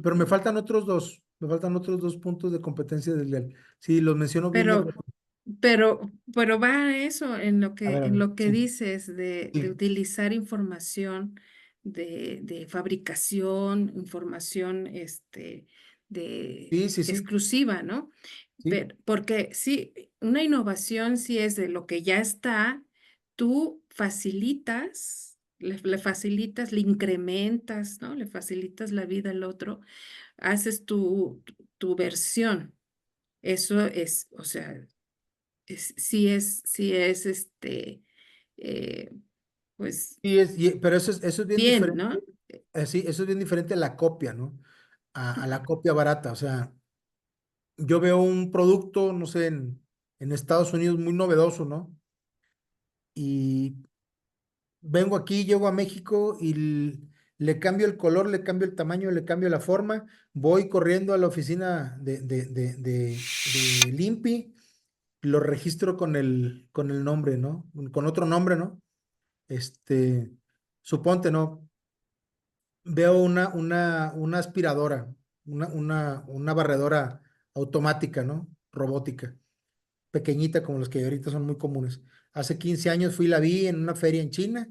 pero me faltan otros dos puntos de competencia desleal. Sí, los menciono bien de Pero, rápido. pero va eso A en ver, lo que sí, dices de sí, utilizar información de fabricación, información sí, sí, sí, exclusiva, ¿no? sí. Porque sí, una innovación sí es de lo que ya está, tú facilitas, le facilitas, le incrementas, ¿no? Le facilitas la vida al otro, haces tu versión. Eso es, o sea, sí es eh, pues Pero eso es bien bien, diferente, ¿no? sí, eso es bien diferente a la copia, ¿no? A la copia barata. O sea, yo veo un producto, no sé, en Estados Unidos muy novedoso, ¿no? Y vengo aquí, llego a México y le cambio el color, le cambio el tamaño, le cambio la forma, voy corriendo a la oficina de Limpi, lo registro con el nombre, ¿no? Con otro nombre, ¿no? Este, suponte, ¿no? Veo una aspiradora, una barredora automática, ¿no? Robótica, pequeñita como las que ahorita son muy comunes. Hace 15 años fui, la vi en una feria en China,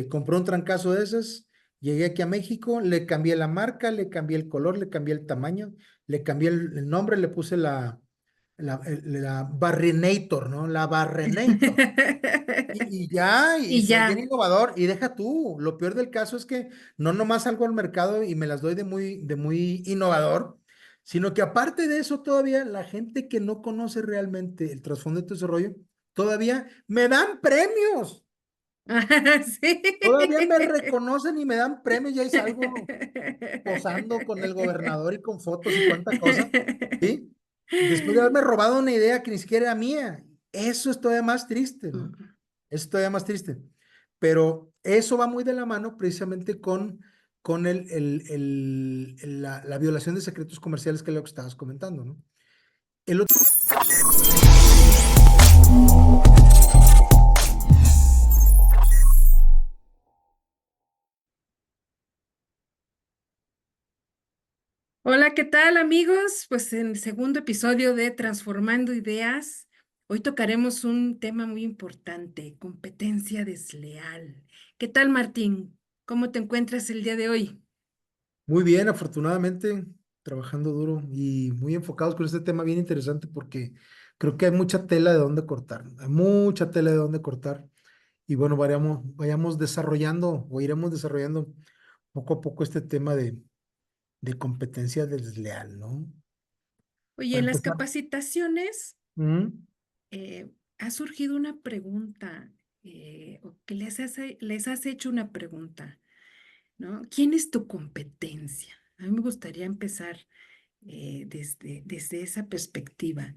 compré un trancazo de esas, llegué aquí a México, le cambié la marca, le cambié el color, le cambié el tamaño, le cambié el nombre, le puse la Barrenator, ¿no? La Barrenator. Y Y soy bien ya. innovador. Y deja tú, lo peor del caso es que no nomás salgo al mercado y me las doy de muy innovador, sino que aparte de eso, todavía la gente que no conoce realmente el trasfondo de tu desarrollo, todavía me dan premios. Sí. Todavía me reconocen y me dan premios. Y ahí salgo posando con el gobernador y con fotos y cuánta cosa, ¿sí? Después de haberme robado una idea que ni siquiera era mía. Eso es todavía más triste, ¿no? Es todavía más triste. Pero eso va muy de la mano precisamente con la violación de secretos comerciales, que es lo que estabas comentando, ¿no? El otro, Hola, ¿qué tal, amigos? Pues en el segundo episodio de Transformando Ideas, hoy tocaremos un tema muy importante, competencia desleal. ¿Qué tal, Martín? ¿Cómo te encuentras el día de hoy? muy bien, afortunadamente, trabajando duro y muy enfocados con este tema bien interesante porque creo que hay mucha tela de dónde cortar, ¿no? Hay mucha tela de dónde cortar. Y bueno, vayamos desarrollando o iremos desarrollando poco a poco este tema de competencia desleal, ¿no? Oye, Para en las empezar. capacitaciones Mm, eh, ha surgido una pregunta, o que les has hecho una pregunta, ¿no? ¿Quién es tu competencia? A mí me gustaría empezar desde esa perspectiva.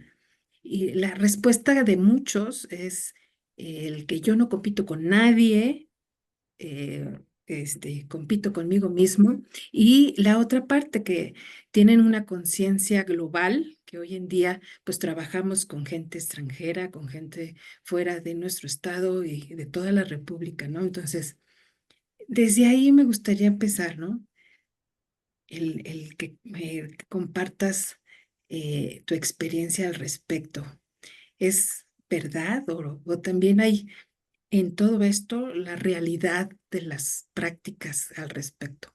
Y la respuesta de muchos es el que yo no compito con nadie, compito conmigo mismo. Y la otra parte que tienen una conciencia global, que hoy en día pues trabajamos con gente extranjera, con gente fuera de nuestro estado y de toda la República, ¿no? Entonces, desde ahí me gustaría empezar, ¿no? El que me compartas tu experiencia al respecto. ¿Es verdad o también hay en todo esto la realidad de las prácticas al respecto?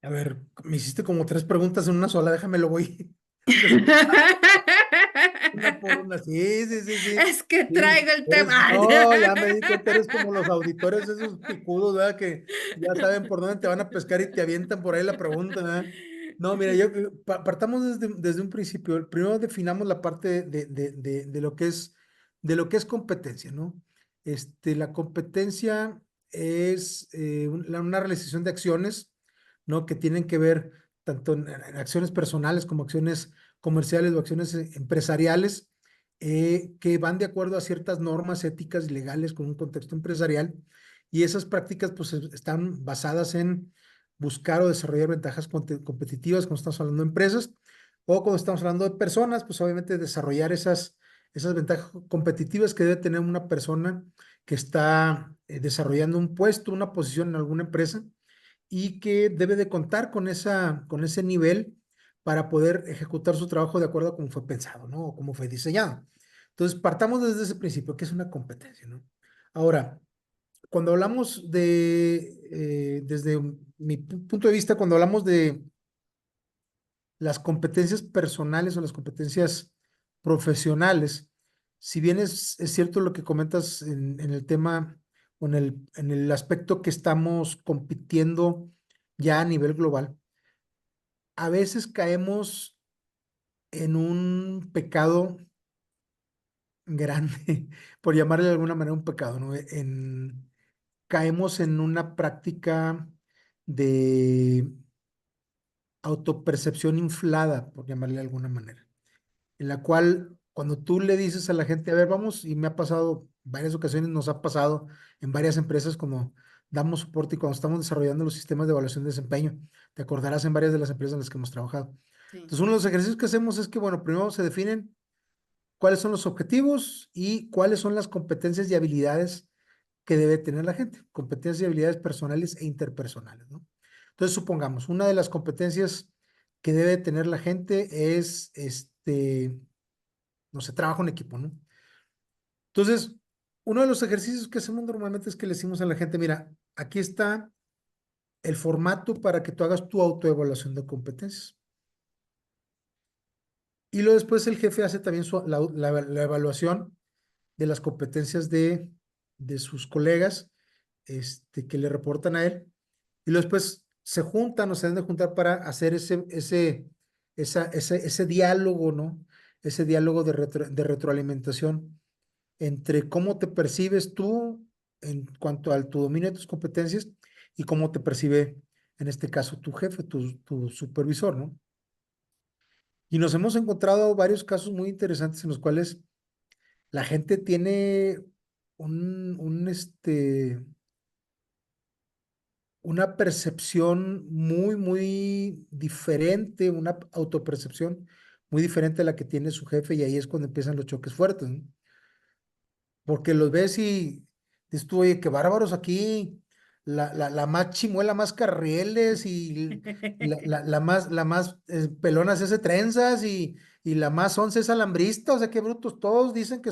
a ver, me hiciste como tres preguntas en una sola, déjame lo voy una por una. Sí, sí, sí, sí. Es que Sí, traigo el tema. no, ya me di cuenta, eres como los auditores esos picudos, ¿verdad? Que ya saben por dónde te van a pescar y te avientan por ahí la pregunta, ¿verdad? No, mira, partamos desde un principio. Primero definamos la parte de lo que es competencia, ¿no? La competencia es una realización de acciones, ¿no? Que tienen que ver tanto en acciones personales como acciones comerciales o acciones empresariales, que van de acuerdo a ciertas normas éticas y legales con un contexto empresarial, y esas prácticas pues están basadas en buscar o desarrollar ventajas competitivas cuando estamos hablando de empresas, o cuando estamos hablando de personas, pues obviamente desarrollar esas ventajas competitivas que debe tener una persona que está desarrollando un puesto, una posición en alguna empresa, y que debe de contar con ese nivel para poder ejecutar su trabajo de acuerdo a cómo fue pensado, ¿no? O cómo fue diseñado. Entonces, partamos desde ese principio, que es una competencia, ¿no? Ahora, cuando hablamos desde mi punto de vista, cuando hablamos de las competencias personales o las competencias profesionales, si bien es cierto lo que comentas en el tema o en el aspecto que estamos compitiendo ya a nivel global, a veces caemos en un pecado grande, por llamarle de alguna manera un pecado, ¿no? Caemos en una práctica de autopercepción inflada, por llamarle de alguna manera, en la cual cuando tú le dices a la gente, a ver, vamos, y me ha pasado, varias ocasiones nos ha pasado en varias empresas como damos soporte y cuando estamos desarrollando los sistemas de evaluación de desempeño, te acordarás en varias de las empresas en las que hemos trabajado. Sí. Entonces, uno de los ejercicios que hacemos es que, bueno, primero se definen cuáles son los objetivos y cuáles son las competencias y habilidades que debe tener la gente, competencias y habilidades personales e interpersonales, ¿no? Entonces, supongamos, una de las competencias que debe tener la gente es, no sé, trabajo en equipo, ¿no? Entonces, uno de los ejercicios que hacemos normalmente es que le decimos a la gente, mira, aquí está el formato para que tú hagas tu autoevaluación de competencias. Y luego después el jefe hace también la evaluación de las competencias de sus colegas que le reportan a él. Y luego después se juntan o se deben de juntar para hacer ese diálogo, ¿no? Ese diálogo de retroalimentación entre cómo te percibes tú en cuanto a tu dominio de tus competencias y cómo te percibe, en este caso, tu jefe, tu supervisor, ¿no? Y nos hemos encontrado varios casos muy interesantes en los cuales la gente tiene una percepción muy diferente, una autopercepción muy diferente a la que tiene su jefe y ahí es cuando empiezan los choques fuertes, ¿no? Porque los ves y dices tú, oye, qué bárbaros aquí, la más chimuela, más carrieles y la más pelona se hace trenzas y la más once es alambrista, o sea, qué brutos, todos dicen que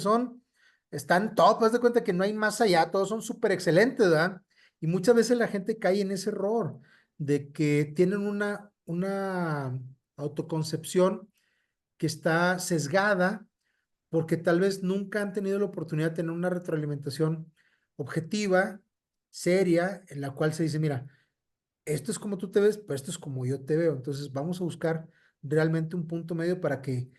están top, haz de cuenta que no hay más allá, todos son súper excelentes, ¿verdad? Y muchas veces la gente cae en ese error de que tienen una autoconcepción que está sesgada porque tal vez nunca han tenido la oportunidad de tener una retroalimentación objetiva, seria, en la cual se dice, mira, esto es como tú te ves, pero esto es como yo te veo. Entonces vamos a buscar realmente un punto medio para que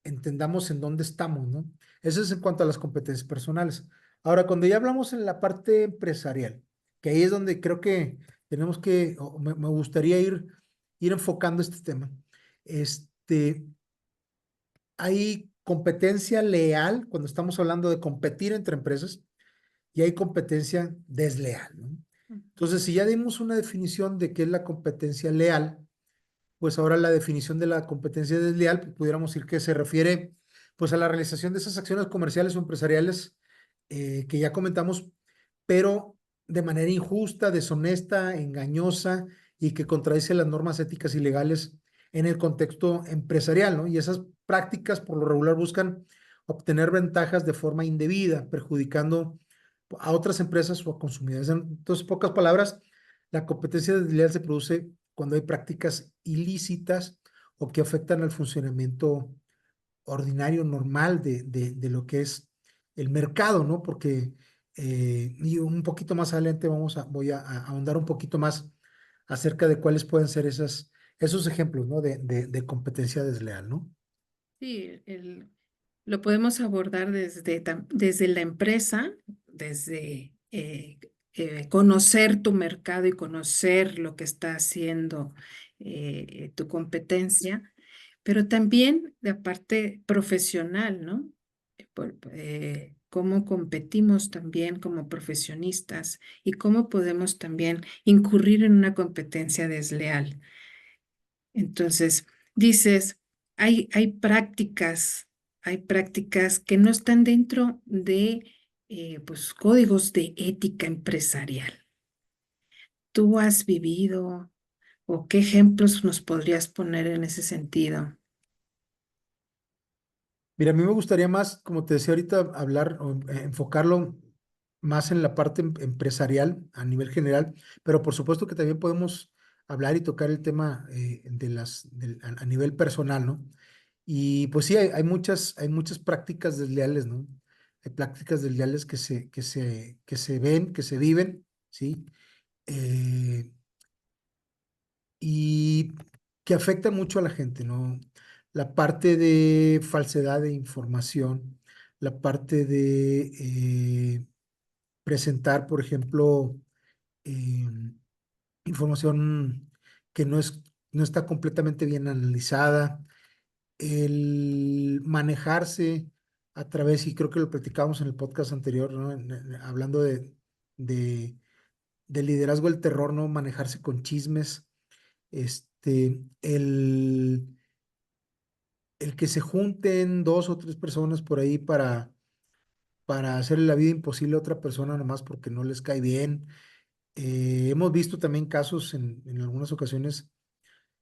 entendamos en dónde estamos, ¿no? Eso es en cuanto a las competencias personales. Ahora, cuando ya hablamos en la parte empresarial, que ahí es donde creo que tenemos o me gustaría ir enfocando este tema. Este, hay competencia leal cuando estamos hablando de competir entre empresas y hay competencia desleal, ¿no? Entonces, si ya dimos una definición de qué es la competencia leal, pues ahora la definición de la competencia desleal, pues pudiéramos decir que se refiere pues a la realización de esas acciones comerciales o empresariales que ya comentamos, pero de manera injusta, deshonesta, engañosa y que contradice las normas éticas y legales en el contexto empresarial, ¿no? Y esas prácticas por lo regular buscan obtener ventajas de forma indebida, perjudicando a otras empresas o a consumidores. Entonces, en pocas palabras, la competencia desleal se produce cuando hay prácticas ilícitas o que afectan al funcionamiento ordinario, normal de lo que es el mercado, ¿no? Porque, y un poquito más adelante voy a ahondar un poquito más acerca de cuáles pueden ser esos ejemplos, ¿no? De competencia desleal, ¿no? Sí, lo podemos abordar desde la empresa, desde conocer tu mercado y conocer lo que está haciendo tu competencia, pero también de parte profesional, ¿no? Cómo competimos también como profesionistas y cómo podemos también incurrir en una competencia desleal. Entonces, dices, hay prácticas que no están dentro de pues, códigos de ética empresarial. tú has vivido o qué ejemplos nos podrías poner en ese sentido? Mira, a mí me gustaría más, como te decía ahorita, hablar o enfocarlo más en la parte empresarial a nivel general, pero por supuesto que también podemos hablar y tocar el tema a nivel personal, ¿no? Y pues sí, hay muchas prácticas desleales, ¿no? Hay prácticas desleales que se ven, que se viven, ¿sí? Eh, y que afecta mucho a la gente, ¿no? La parte de falsedad de información, la parte de presentar, por ejemplo, eh, información que no está completamente bien analizada, el manejarse a través, y creo que lo platicábamos en el podcast anterior, ¿no? Hablando de, de liderazgo del terror, ¿no? Manejarse con chismes, este, el que se junten dos o tres personas por ahí para hacerle la vida imposible a otra persona nomás porque no les cae bien. Hemos visto también casos en algunas ocasiones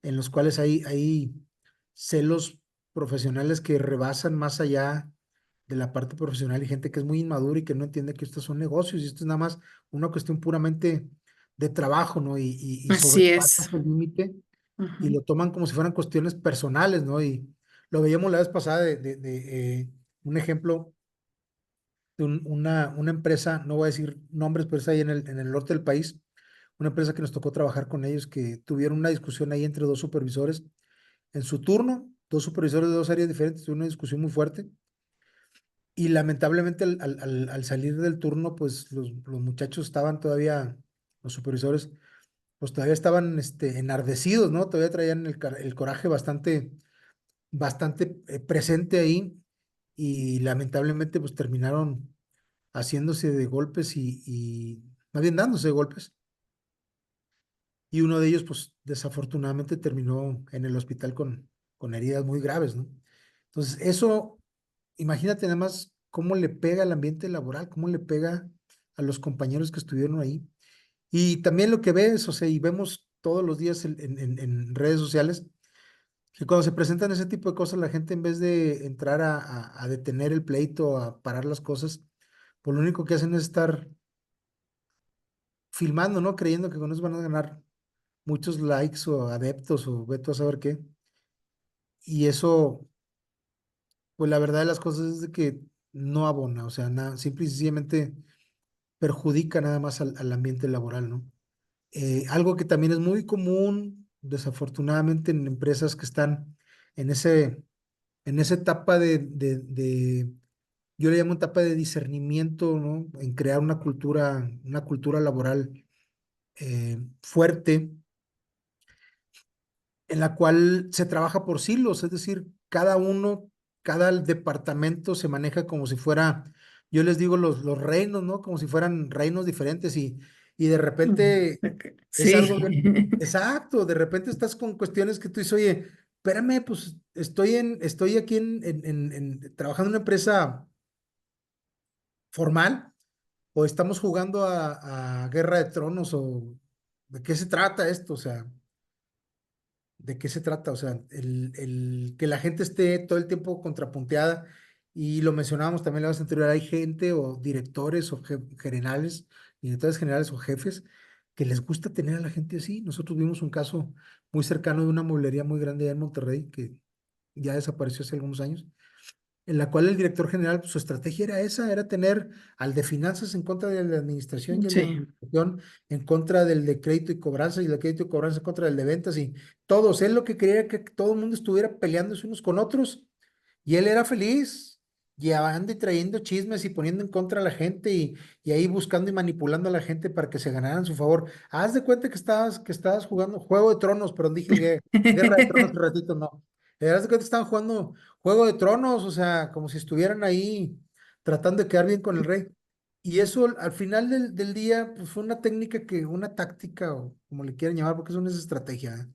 en los cuales hay celos profesionales que rebasan más allá de la parte profesional y gente que es muy inmadura y que no entiende que estos son negocios y esto es nada más una cuestión puramente de trabajo, ¿no? Y Así es. sobrepasas el límite y Ujú. lo toman como si fueran cuestiones personales, ¿no? Y lo veíamos la vez pasada un ejemplo de una empresa, no voy a decir nombres, pero es ahí en el norte del país, una empresa que nos tocó trabajar con ellos, que tuvieron una discusión ahí entre dos supervisores en su turno, dos supervisores de dos áreas diferentes, tuvieron una discusión muy fuerte. Y lamentablemente al salir del turno, pues los muchachos estaban todavía, los supervisores, pues todavía estaban enardecidos, ¿no? Todavía traían el coraje bastante presente ahí y lamentablemente pues terminaron haciéndose de golpes y más bien dándose de golpes. Y uno de ellos pues desafortunadamente terminó en el hospital con heridas muy graves, ¿no? Entonces eso, imagínate nada más cómo le pega al ambiente laboral, cómo le pega a los compañeros que estuvieron ahí. Y también lo que ves, o sea, y vemos todos los días en redes sociales, que cuando se presentan ese tipo de cosas, la gente en vez de entrar a detener el pleito, a parar las cosas, pues lo único que hacen es estar filmando, ¿no? Creyendo que con eso van a ganar muchos likes o adeptos o veto a saber qué. Y eso, pues la verdad de las cosas es de que no abona, o sea, nada, simple y sencillamente perjudica nada más al ambiente laboral, ¿no? Algo que también es muy común, desafortunadamente, en empresas que están en en esa etapa yo le llamo etapa de discernimiento, ¿no? En crear una cultura laboral fuerte, en la cual se trabaja por silos, es decir, cada departamento se maneja como si fuera, yo les digo los reinos, ¿no? Como si fueran reinos diferentes y de Mm, repente ok. es Sí. algo bien, exacto, de repente estás con cuestiones que tú dices, oye, espérame, pues estoy aquí trabajando en una empresa formal o estamos jugando a Guerra de Tronos o ¿de qué se trata esto? O sea, ¿de qué se trata? O sea, el que la gente esté todo el tiempo contrapunteada, y lo mencionábamos también la vez anterior, hay gente o directores o generales, directores generales o jefes que les gusta tener a la gente así. Nosotros vimos un caso muy cercano de una mueblería muy grande allá en Monterrey que ya desapareció hace algunos años, en la cual el director general, pues, su estrategia era esa, era tener al de finanzas en contra de la administración y el de Sí. administración en contra del de crédito y cobranza y el de crédito y cobranza en contra del de ventas y todos. Él lo que quería era que todo el mundo estuviera peleándose unos con otros y él era feliz, llevando y trayendo chismes y poniendo en contra a la gente y ahí buscando y manipulando a la gente para que se ganaran su favor. Haz de cuenta que estabas jugando Juego de Tronos, perdón, dije Guerra de Tronos un ratito, no. Haz de cuenta que estaban jugando Juego de Tronos, o sea, como si estuvieran ahí tratando de quedar bien con el rey. Y eso al final del día, pues fue una técnica una táctica, o como le quieran llamar, porque eso no es estrategia,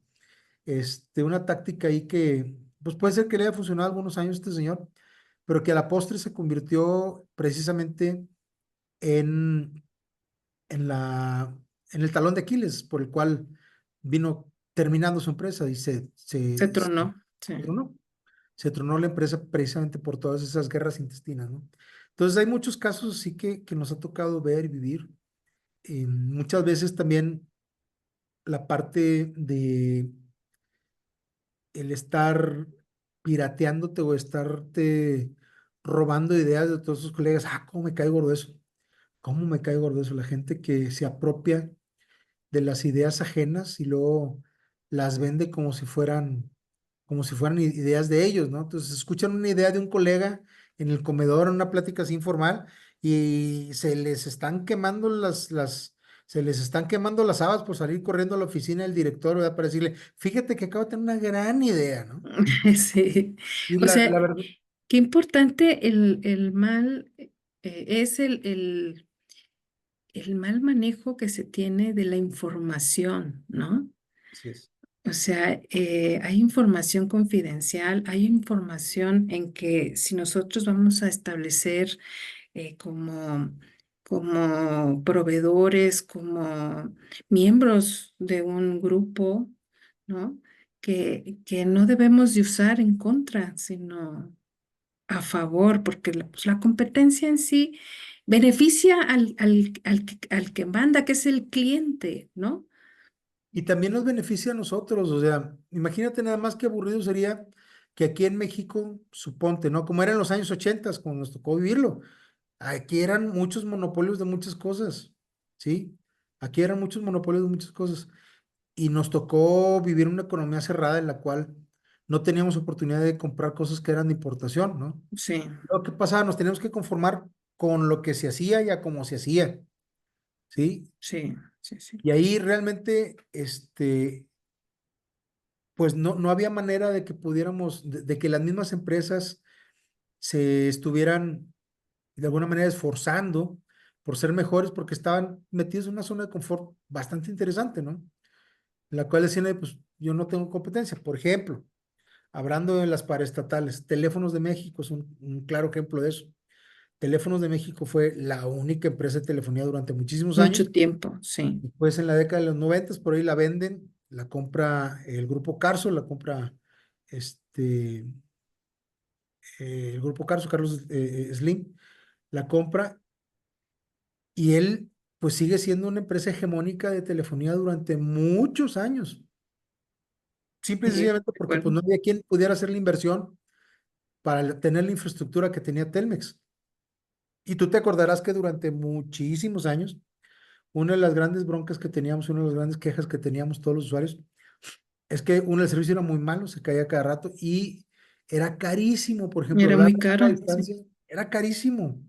¿eh? Una táctica ahí que, pues puede ser que le haya funcionado algunos años a este señor, pero que a la postre se convirtió precisamente en, en la, en el talón de Aquiles, por el cual vino terminando su empresa y Se tronó, sí. tronó. Se tronó la empresa precisamente por todas esas guerras intestinas, ¿no? Entonces hay muchos casos así que nos ha tocado ver y vivir. Muchas veces también la parte de el estar pirateándote o estarte robando ideas de todos sus colegas. ¿Cómo me cae gordo eso? ¿Cómo me cae gordo eso? La gente que se apropia de las ideas ajenas y luego las vende como si fueran ideas de ellos, ¿no? Entonces escuchan una idea de un colega en el comedor, en una plática así informal, y se les están quemando las habas por salir corriendo a la oficina del director, ¿verdad? Para decirle, fíjate que acabo de tener una gran idea, ¿no? Sí. Y O sea, la verdad, qué importante el mal es el mal manejo que se tiene de la información, ¿no? así es. O sea, hay información confidencial, hay información en que si nosotros vamos a establecer como proveedores, como miembros de un grupo, ¿no? Que no debemos de usar en contra, sino a favor, porque pues, la competencia en sí beneficia al que manda, que es el cliente, ¿no? Y también nos beneficia a nosotros, o sea, imagínate nada más que aburrido sería que aquí en México, suponte, ¿no? Como era en los años 80, como nos tocó vivirlo. Aquí eran muchos monopolios de muchas cosas, ¿sí? Aquí eran muchos monopolios de muchas cosas. Y nos tocó vivir una economía cerrada en la cual no teníamos oportunidad de comprar cosas que eran de importación, ¿no? Sí, Lo que pasaba, nos teníamos que conformar con lo que se hacía y a cómo se hacía, ¿sí? sí, sí, sí. Y ahí realmente, pues no había manera de que pudiéramos, de que las mismas empresas se estuvieran de alguna manera esforzando por ser mejores porque estaban metidos en una zona de confort bastante interesante, ¿no? En la cual decían, pues yo no tengo competencia. Por ejemplo, hablando de las paraestatales, Teléfonos de México es un claro ejemplo de eso. Teléfonos de México fue la única empresa de telefonía durante muchísimos Mucho años. tiempo, sí. Después en la década de los 90, por ahí la venden, la compra el grupo Carso, la compra este, el grupo Carso, Carlos Slim, la compra y él pues sigue siendo una empresa hegemónica de telefonía durante muchos años. Simple y Sí, de sencillamente porque pues acuerdo. no había quien pudiera hacer la inversión para tener la infraestructura que tenía Telmex. Y tú te acordarás que durante muchísimos años, una de las grandes broncas que teníamos, una de las grandes quejas que teníamos todos los usuarios, es que uno, el servicio era muy malo, se caía cada rato y era carísimo. Por ejemplo, Era hablar muy de larga caro, sí. distancia era carísimo.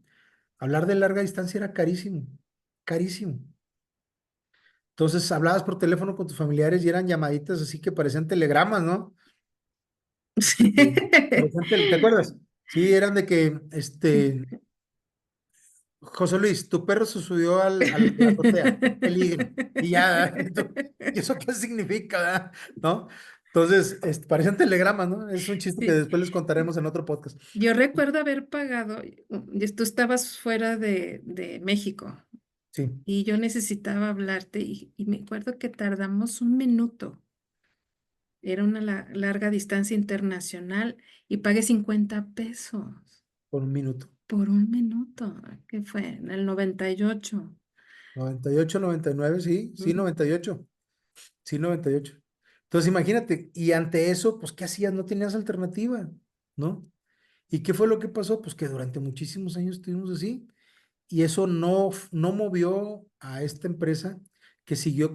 Hablar de larga distancia era carísimo, carísimo. Entonces hablabas por teléfono con tus familiares y eran llamaditas así que parecían telegramas, ¿no? Sí. ¿Te acuerdas? Sí, eran de que, José Luis, tu perro se subió a la azotea, peligro. Y ya, ¿y eso qué significa, verdad? ¿No? Entonces, parecían telegramas, ¿no? Es un chiste que Sí. después les contaremos en otro podcast. Yo recuerdo haber pagado, tú estabas fuera de México Sí, y yo necesitaba hablarte y me acuerdo que tardamos un minuto. Era una larga distancia internacional y pagué 50 pesos por un minuto. por un minuto, que fue en el 98. 98, 99, sí, sí, Mm. 98. Sí, 98. Entonces, imagínate, y ante eso, pues, ¿qué hacías? No tenías alternativa, ¿no? ¿Y qué fue lo que pasó? Pues que durante muchísimos años estuvimos así, y eso no movió a esta empresa que siguió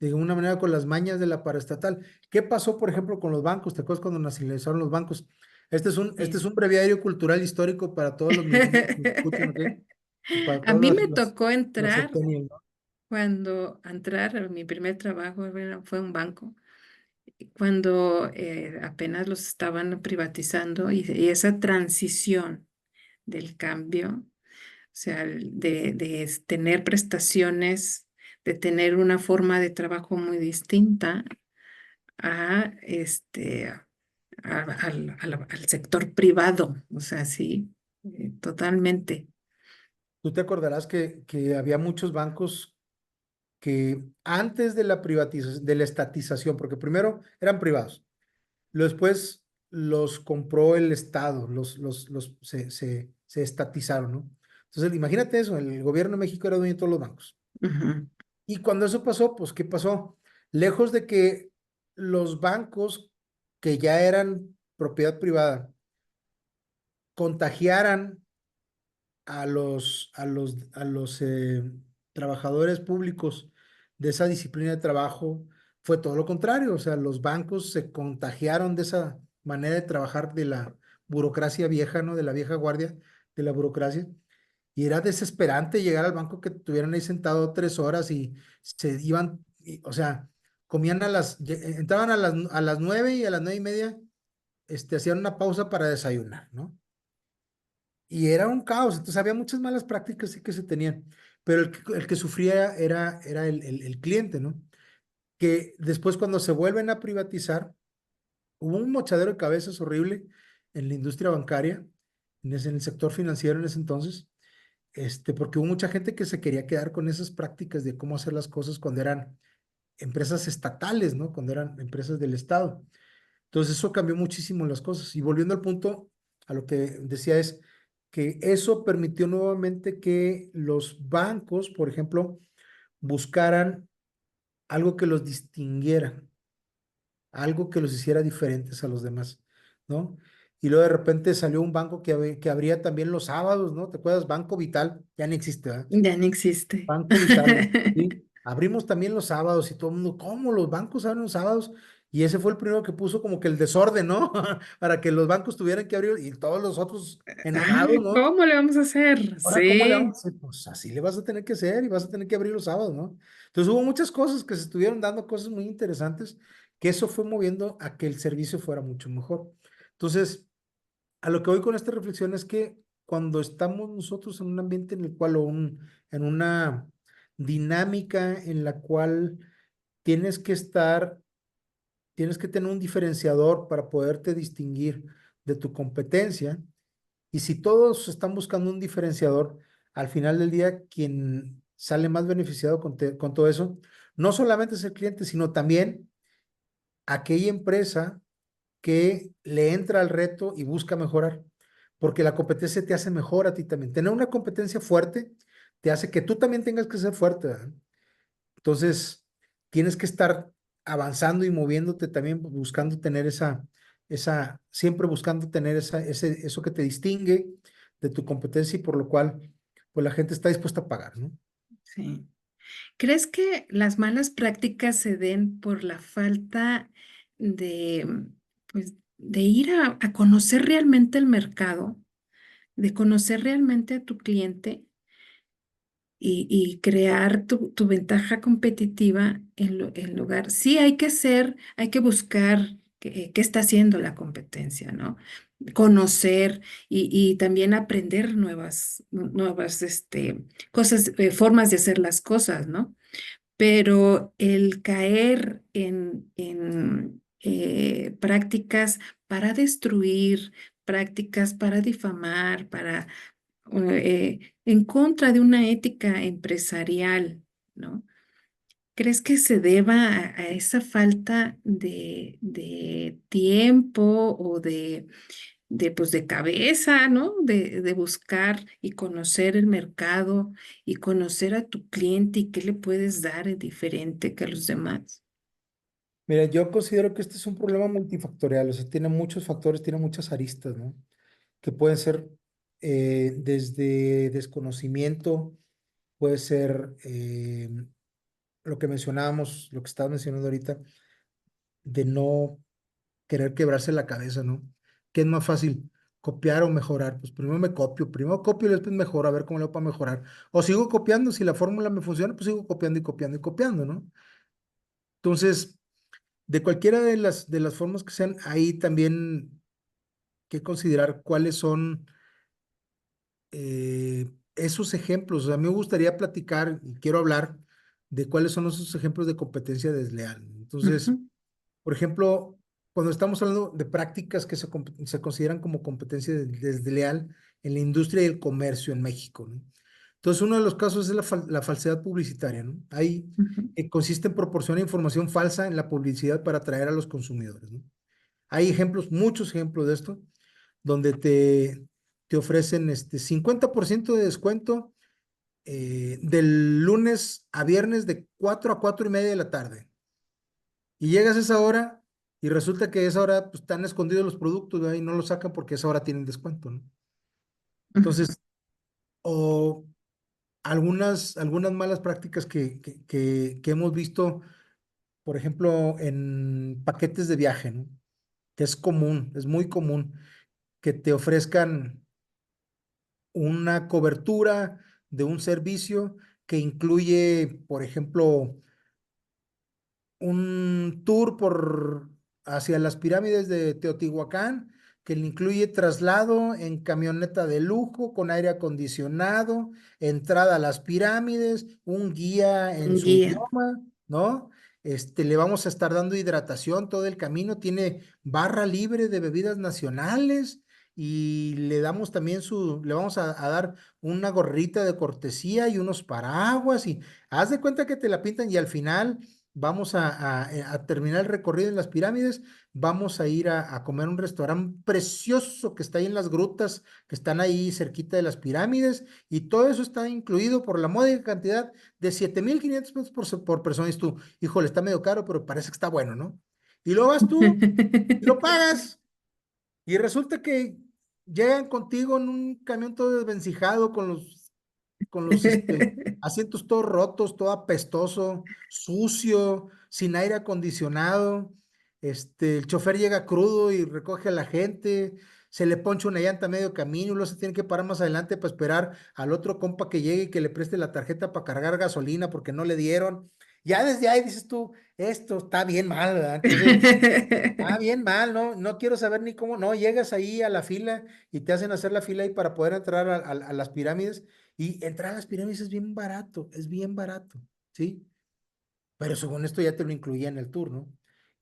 de alguna manera, con las mañas de la paraestatal. ¿Qué pasó, por ejemplo, con los bancos? ¿Te acuerdas cuando nacionalizaron los bancos? Este Sí. es un breviario cultural histórico para todos los millennials que nos escuchan, ¿ok? Y para A todos mí me los, tocó los entrar centennials, ¿no? cuando mi primer trabajo fue un banco, cuando apenas los estaban privatizando y esa transición del cambio, o sea, de tener prestaciones, de tener una forma de trabajo muy distinta a al sector privado, o sea, sí, totalmente. Tú te acordarás que había muchos bancos que antes de la privatización, de la estatización, porque primero eran privados, luego después los compró el Estado, se estatizaron, ¿no? Entonces, imagínate eso, el gobierno de México era dueño de todos los bancos. Ujú. Y cuando eso pasó, pues, ¿qué pasó? Lejos de que los bancos que ya eran propiedad privada contagiaran a los trabajadores públicos de esa disciplina de trabajo, fue todo lo contrario. O sea, los bancos se contagiaron de esa manera de trabajar de la burocracia vieja, ¿no? De la vieja guardia de la burocracia. Y era desesperante llegar al banco que tuvieran ahí sentado 3 horas y se iban, o sea, comían entraban a las 9 y a las 9:30, hacían una pausa para desayunar, ¿no? Y era un caos, entonces había muchas malas prácticas sí que se tenían, pero el que sufría era el cliente, ¿no? Que después cuando se vuelven a privatizar, hubo un mochadero de cabezas horrible en la industria bancaria, en el sector financiero en ese entonces, porque hubo mucha gente que se quería quedar con esas prácticas de cómo hacer las cosas cuando eran empresas estatales, ¿no? Cuando eran empresas del Estado. Entonces eso cambió muchísimo las cosas. Y volviendo al punto, a lo que decía es que eso permitió nuevamente que los bancos, por ejemplo, buscaran algo que los distinguiera, algo que los hiciera diferentes a los demás, ¿no? Y luego de repente salió un banco que abría también los sábados, ¿no? ¿Te acuerdas? Banco Vital, ya no existe, ¿verdad? Ya no existe. Banco Vital, ¿sí? Abrimos también los sábados y todo el mundo, ¿cómo los bancos abren los sábados? Y ese fue el primero que puso como que el desorden, ¿no? Para que los bancos tuvieran que abrir y todos los otros Ah, enojados, ¿no? ¿cómo le vamos a hacer? Ahora, ¿cómo le vamos Sí, a hacer? Pues así le vas a tener que hacer y vas a tener que abrir los sábados, ¿no? Entonces hubo muchas cosas que se estuvieron dando, cosas muy interesantes, que eso fue moviendo a que el servicio fuera mucho mejor. Entonces, a lo que voy con esta reflexión es que cuando estamos nosotros en un ambiente en el cual, en una dinámica en la cual tienes que estar, tienes que tener un diferenciador para poderte distinguir de tu competencia, y si todos están buscando un diferenciador, al final del día, quien sale más beneficiado con todo eso, no solamente es el cliente, sino también aquella empresa que le entra al reto y busca mejorar, porque la competencia te hace mejor a ti también. Tener una competencia fuerte te hace que tú también tengas que ser fuerte, ¿verdad? Entonces, tienes que estar avanzando y moviéndote también, buscando tener siempre buscando tener eso que te distingue de tu competencia y por lo cual, pues la gente está dispuesta a pagar, ¿no? sí. ¿Crees que las malas prácticas se den por la falta de, pues, de ir a conocer realmente el mercado, de conocer realmente a tu cliente y crear tu ventaja competitiva en lugar? Sí, hay que hay que buscar qué está haciendo la competencia, ¿no? Conocer y también aprender nuevas cosas, formas de hacer las cosas, ¿no? Pero el caer en prácticas para destruir, prácticas para difamar, en contra de una ética empresarial, ¿no? ¿Crees que se deba a esa falta de tiempo o pues de cabeza, ¿no? De buscar y conocer el mercado y conocer a tu cliente y qué le puedes dar diferente que a los demás? Mira, yo considero que este es un problema multifactorial, o sea, tiene muchos factores, tiene muchas aristas, ¿no? Que pueden ser desde desconocimiento, puede ser lo que mencionábamos, lo que estabas mencionando ahorita, de no querer quebrarse la cabeza, ¿no? ¿Qué es más fácil? ¿Copiar o mejorar? Pues primero copio y después mejoro, a ver cómo le hago para mejorar. O sigo copiando, si la fórmula me funciona, pues sigo copiando y copiando y copiando, ¿no? Entonces, de cualquiera de las formas que sean, hay también que considerar cuáles son esos ejemplos. O sea, a mí me gustaría platicar y quiero hablar de cuáles son esos ejemplos de competencia desleal. Entonces, Ujú. por ejemplo, cuando estamos hablando de prácticas que se consideran como competencia desleal en la industria y el comercio en México, ¿no? Entonces, uno de los casos es la falsedad publicitaria, ¿no? Ahí Ujú. consiste en proporcionar información falsa en la publicidad para atraer a los consumidores, ¿no? Hay ejemplos, muchos ejemplos de esto, donde te ofrecen 50% de descuento del lunes a viernes de 4 a 4:30 de la tarde. Y llegas a esa hora y resulta que a esa hora pues, están escondidos los productos, ¿verdad? Y no los sacan porque a esa hora tienen descuento, ¿no? Ujú. Entonces, o algunas malas prácticas que hemos visto, por ejemplo, en paquetes de viaje, ¿no? Que es común, es muy común que te ofrezcan una cobertura de un servicio que incluye, por ejemplo, un tour hacia las pirámides de Teotihuacán, que le incluye traslado en camioneta de lujo con aire acondicionado, entrada a las pirámides, un guía en Un su guía. idioma, ¿no? Le vamos a estar dando hidratación todo el camino, tiene barra libre de bebidas nacionales y le damos también le vamos a dar una gorrita de cortesía y unos paraguas y haz de cuenta que te la pintan y al final vamos a terminar el recorrido en las pirámides, vamos a ir a comer a un restaurante precioso que está ahí en las grutas, que están ahí cerquita de las pirámides, y todo eso está incluido por la módica cantidad de 7,500 pesos por persona. Y tú, híjole, está medio caro, pero parece que está bueno, ¿no? Y luego vas tú y lo pagas, y resulta que llegan contigo en un camión todo desvencijado con los asientos todos rotos, todo apestoso, sucio, sin aire acondicionado. El chofer llega crudo y recoge a la gente, se le poncha una llanta a medio camino, y luego se tiene que parar más adelante para esperar al otro compa que llegue y que le preste la tarjeta para cargar gasolina porque no le dieron. Ya desde ahí dices tú, esto está bien mal, ¿verdad? Entonces, bien mal, ¿no? No quiero saber ni cómo, no, llegas ahí a la fila y te hacen hacer la fila ahí para poder entrar a las pirámides y entrar a las pirámides es bien barato, ¿sí? Pero según esto ya te lo incluía en el tour, ¿no?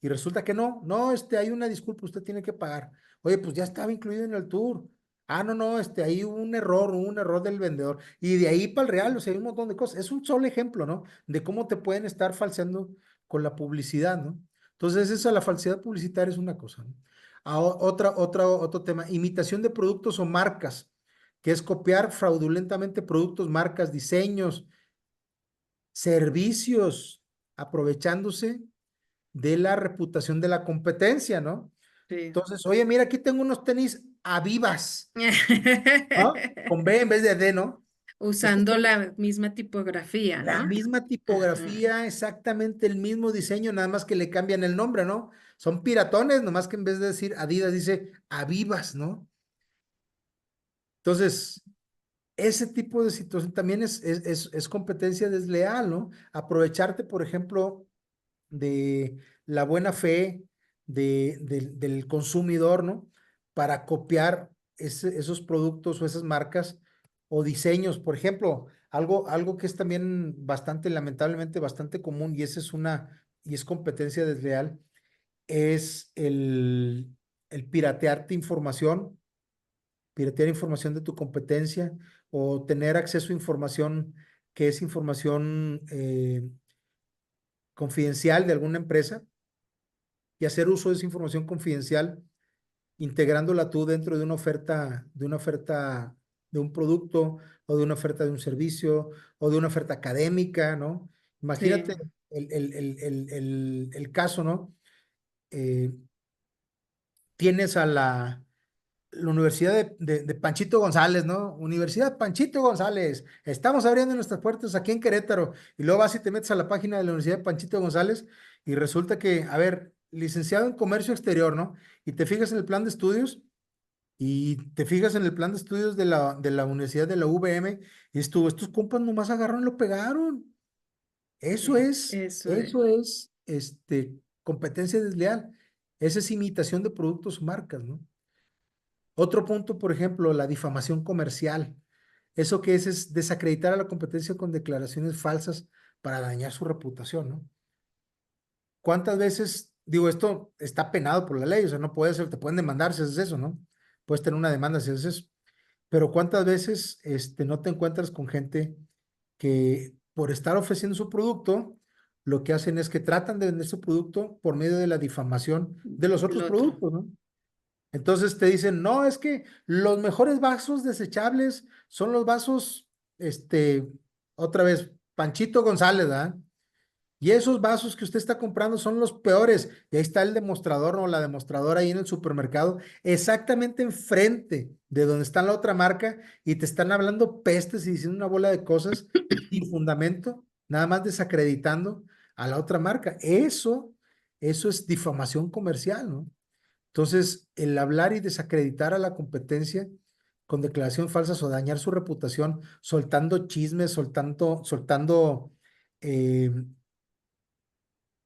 Y resulta que no, no, hay una disculpa, usted tiene que pagar. Oye, pues ya estaba incluido en el tour. Ah, no, no, ahí hubo un error del vendedor. Y de ahí para el real, o sea, hay un montón de cosas. Es un solo ejemplo, ¿no? De cómo te pueden estar falseando con la publicidad, ¿no? Entonces, eso, la falsedad publicitaria es una cosa, ¿no? Otro tema, imitación de productos o marcas, que es copiar fraudulentamente productos, marcas, diseños, servicios, aprovechándose de la reputación de la competencia, ¿no? Sí. Entonces, oye, mira, aquí tengo unos tenis Avivas, ¿no? Con B en vez de D, ¿no? Estos Usando tenis, la misma tipografía, la ¿no? misma Ajá. tipografía, exactamente el mismo diseño, nada más que le cambian el nombre, ¿no? Son piratones, nomás que en vez de decir Adidas dice Avivas, ¿no? Entonces, ese tipo de situación también es competencia desleal, ¿no? Aprovecharte, por ejemplo, de la buena fe del consumidor, ¿no? Para copiar esos productos o esas marcas o diseños. Por ejemplo, algo que es también bastante, lamentablemente, bastante común, y es competencia desleal, es el piratear información de tu competencia o tener acceso a información que es información confidencial de alguna empresa y hacer uso de esa información confidencial, integrándola tú dentro de una oferta de un producto o de una oferta de un servicio o de una oferta académica, ¿no? Sí. Imagínate el caso, ¿no? Eh, tienes a la Universidad de Panchito González, ¿no? Universidad Panchito González. Estamos abriendo nuestras puertas aquí en Querétaro. Y luego vas y te metes a la página de la Universidad de Panchito González y resulta que, a ver, licenciado en Comercio Exterior, ¿no? Y te fijas en el plan de estudios y te fijas en el plan de estudios de la Universidad de la UVM y estos compas nomás agarraron y lo pegaron. Eso Sí, es, eso es. eso es, competencia desleal. Esa es imitación de productos o marcas, ¿no? Otro punto, por ejemplo, la difamación comercial. Eso que es desacreditar a la competencia con declaraciones falsas para dañar su reputación, ¿no? ¿Cuántas veces, digo, esto está penado por la ley, o sea, no puede ser, te pueden demandar si haces eso, ¿no? Puedes tener una demanda si haces eso. pero ¿cuántas veces no te encuentras con gente que por estar ofreciendo su producto, lo que hacen es que tratan de vender su producto por medio de la difamación de los El otros otro. productos, ¿no? Entonces te dicen, no, es que los mejores vasos desechables son los vasos, otra vez, Panchito González, ¿verdad? Y esos vasos que usted está comprando son los peores. Y ahí está el demostrador o la demostradora ahí en el supermercado, exactamente enfrente de donde está la otra marca, y te están hablando pestes y diciendo una bola de cosas sin fundamento, nada más desacreditando a la otra marca. Eso es difamación comercial, ¿no? Entonces, el hablar y desacreditar a la competencia con declaración falsas o dañar su reputación, soltando chismes, soltando eh,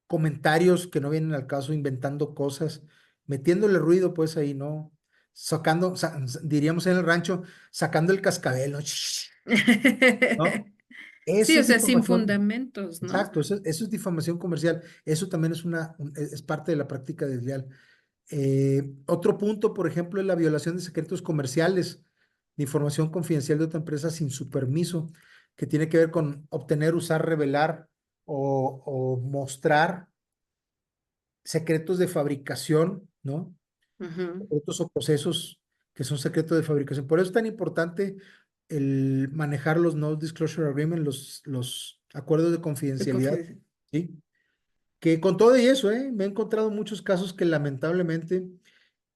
comentarios que no vienen al caso, inventando cosas, metiéndole ruido, pues ahí, ¿no? Diríamos en el rancho, sacando el cascabel, ¿no? ¿No? Sí, Eso o es sea, sin difamación. fundamentos, ¿no? Exacto, eso es difamación comercial. Eso también es parte de la práctica desleal. Otro punto, por ejemplo, es la violación de secretos comerciales, de información confidencial de otra empresa sin su permiso, que tiene que ver con obtener, usar, revelar o mostrar secretos de fabricación, ¿no? Ujú. Secretos o procesos que son secretos de fabricación. Por eso es tan importante el manejar los no disclosure agreement, los acuerdos de De confidencialidad, confidencial. ¿sí? Que con todo y eso, me he encontrado muchos casos que lamentablemente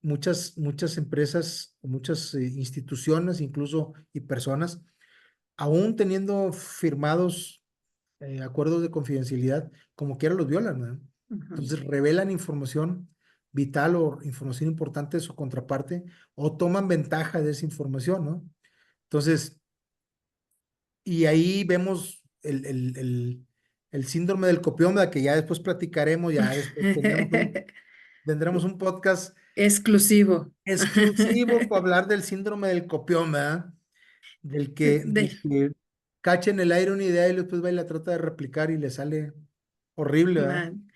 muchas empresas, muchas instituciones, incluso y personas, aún teniendo firmados acuerdos de confidencialidad, como quiera los violan, ¿verdad? Ujú. Entonces revelan información vital o información importante de su contraparte o toman ventaja de esa información, ¿no? Entonces, y ahí vemos el síndrome del copión, ¿verdad? Que ya después platicaremos, ya después tendremos un podcast Exclusivo. exclusivo para hablar del síndrome del copión, ¿verdad? Del Del que cacha en el aire una idea y después va y la trata de replicar y le sale horrible, ¿verdad? man.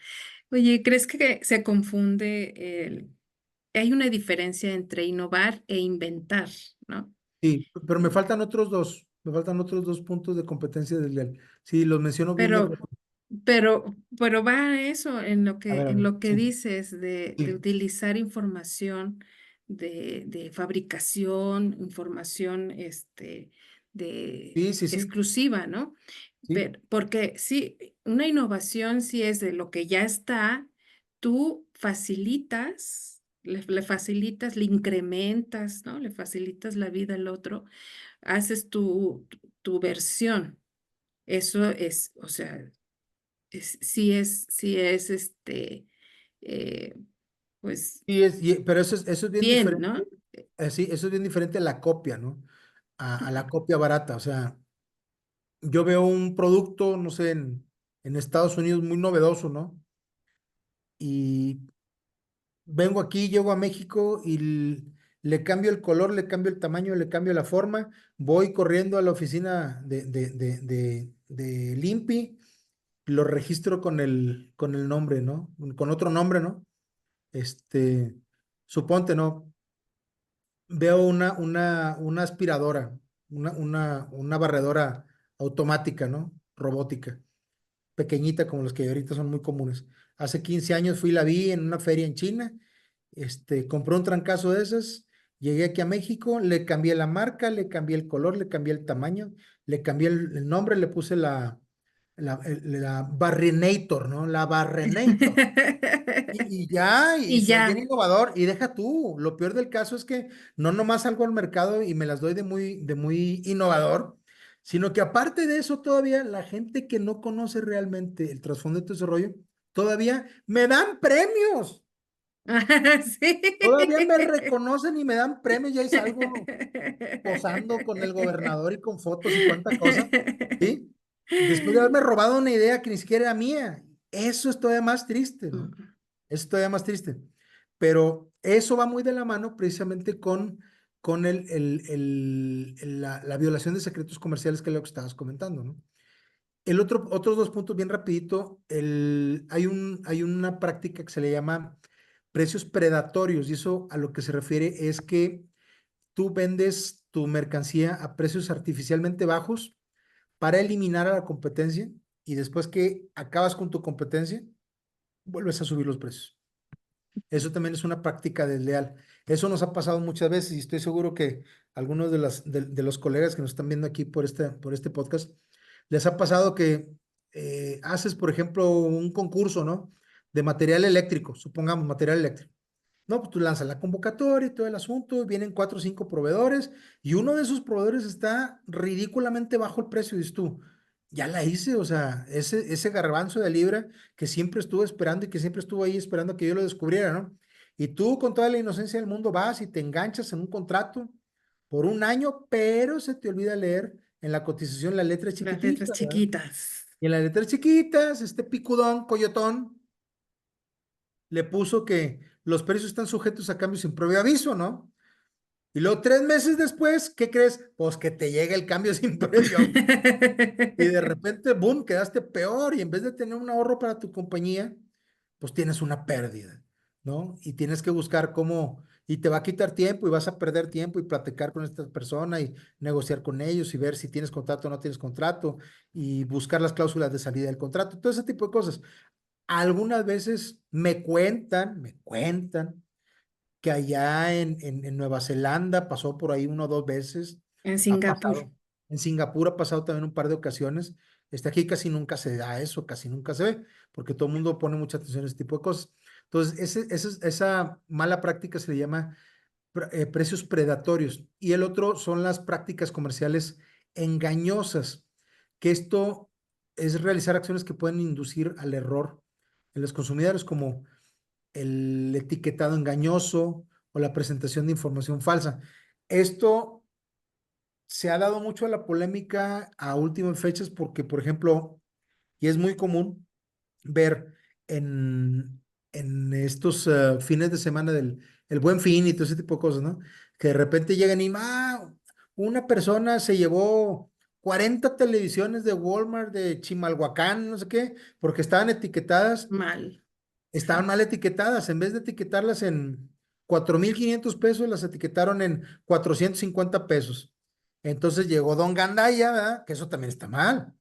Oye, ¿crees que se confunde hay una diferencia entre innovar e inventar, ¿no? Sí, pero me faltan otros dos puntos de competencia desleal. Sí, los menciono bien Pero, rápido. pero va a eso A en ver, lo que sí, dices de sí, utilizar información de fabricación, información sí, sí, sí, exclusiva, ¿no? sí, Porque sí, una innovación sí es de lo que ya está, tú facilitas, le facilitas, le incrementas, ¿no? Le facilitas la vida al otro, haces tu versión. Eso es, o sea, sí es eh, pues sí, pero eso es bien bien, diferente, ¿no? sí, eso es bien diferente a la copia, ¿no? A la copia barata. O sea, yo veo un producto, no sé, en Estados Unidos muy novedoso, ¿no? Y vengo aquí, llego a México y le cambio el color, le cambio el tamaño, le cambio la forma, voy corriendo a la oficina de Limpi, lo registro con el nombre, ¿no? Con otro nombre, ¿no? Este, suponte, ¿no? Veo una aspiradora, una barredora automática, ¿no? Robótica, pequeñita como las que ahorita son muy comunes. Hace 15 años fui y la vi en una feria en China, compré un trancazo de esas, llegué aquí a México, le cambié la marca, le cambié el color, le cambié el tamaño, le cambié el nombre, le puse la Barrenator, ¿no? La Barrenator. Y ya, y Y soy bien ya. innovador. Y deja tú, lo peor del caso es que no nomás salgo al mercado y me las doy de muy innovador, sino que aparte de eso, todavía la gente que no conoce realmente el trasfondo de todo ese rollo, todavía me dan premios. Sí. Todavía me reconocen y me dan premios. Y ahí salgo posando con el gobernador y con fotos y cuánta cosa, ¿sí? Después de haberme robado una idea que ni siquiera era mía. Eso es todavía más triste, ¿no? Mm. Eso es todavía más triste. Pero eso va muy de la mano precisamente con la violación de secretos comerciales, que es lo que estabas comentando, ¿no? Otros dos puntos bien rapidito. Hay una práctica que se le llama precios predatorios, y eso a lo que se refiere es que tú vendes tu mercancía a precios artificialmente bajos para eliminar a la competencia y después que acabas con tu competencia, vuelves a subir los precios. Eso también es una práctica desleal. Eso nos ha pasado muchas veces y estoy seguro que algunos de los colegas que nos están viendo aquí por este podcast, les ha pasado que haces, por ejemplo, un concurso, ¿no? De material eléctrico, supongamos, material eléctrico. No, pues tú lanzas la convocatoria y todo el asunto, vienen 4 o 5 proveedores y uno de esos proveedores está ridículamente bajo el precio, dices tú, ya la hice, o sea, ese garbanzo de libra que siempre estuvo esperando y que siempre estuvo ahí esperando que yo lo descubriera, ¿no? Y tú con toda la inocencia del mundo vas y te enganchas en un contrato por un año, pero se te olvida leer en la cotización las letras Las letras chiquititas, ¿verdad? chiquitas. Y en las letras chiquitas, este picudón, coyotón, le puso que los precios están sujetos a cambios sin previo aviso, ¿no? Y luego 3 meses después, ¿qué crees? Pues que te llega el cambio sin previo aviso. Y de repente, boom, quedaste peor y en vez de tener un ahorro para tu compañía, pues tienes una pérdida, ¿no? Y tienes que buscar cómo, y te va a quitar tiempo y vas a perder tiempo y platicar con esta persona y negociar con ellos y ver si tienes contrato o no tienes contrato y buscar las cláusulas de salida del contrato, todo ese tipo de cosas. Algunas veces me cuentan que allá en Nueva Zelanda pasó por ahí 1 o 2 veces, En ha Singapur. pasado, en Singapur ha pasado también un par de ocasiones, aquí casi nunca se da eso, casi nunca se ve, porque todo el mundo pone mucha atención a ese tipo de cosas. Entonces, esa mala práctica se le llama precios predatorios y el otro son las prácticas comerciales engañosas, que esto es realizar acciones que pueden inducir al error en los consumidores, como el etiquetado engañoso o la presentación de información falsa. Esto se ha dado mucho a la polémica a últimas fechas porque, por ejemplo, y es muy común ver en estos fines de semana del el Buen Fin y todo ese tipo de cosas, ¿no? Que de repente llegan y, una persona se llevó 40 televisiones de Walmart, de Chimalhuacán, no sé qué, porque Mal. estaban mal etiquetadas. En vez de etiquetarlas en 4,500 pesos, las etiquetaron en 450 pesos. Entonces llegó Don Gandaya, ¿verdad? Que eso también está mal.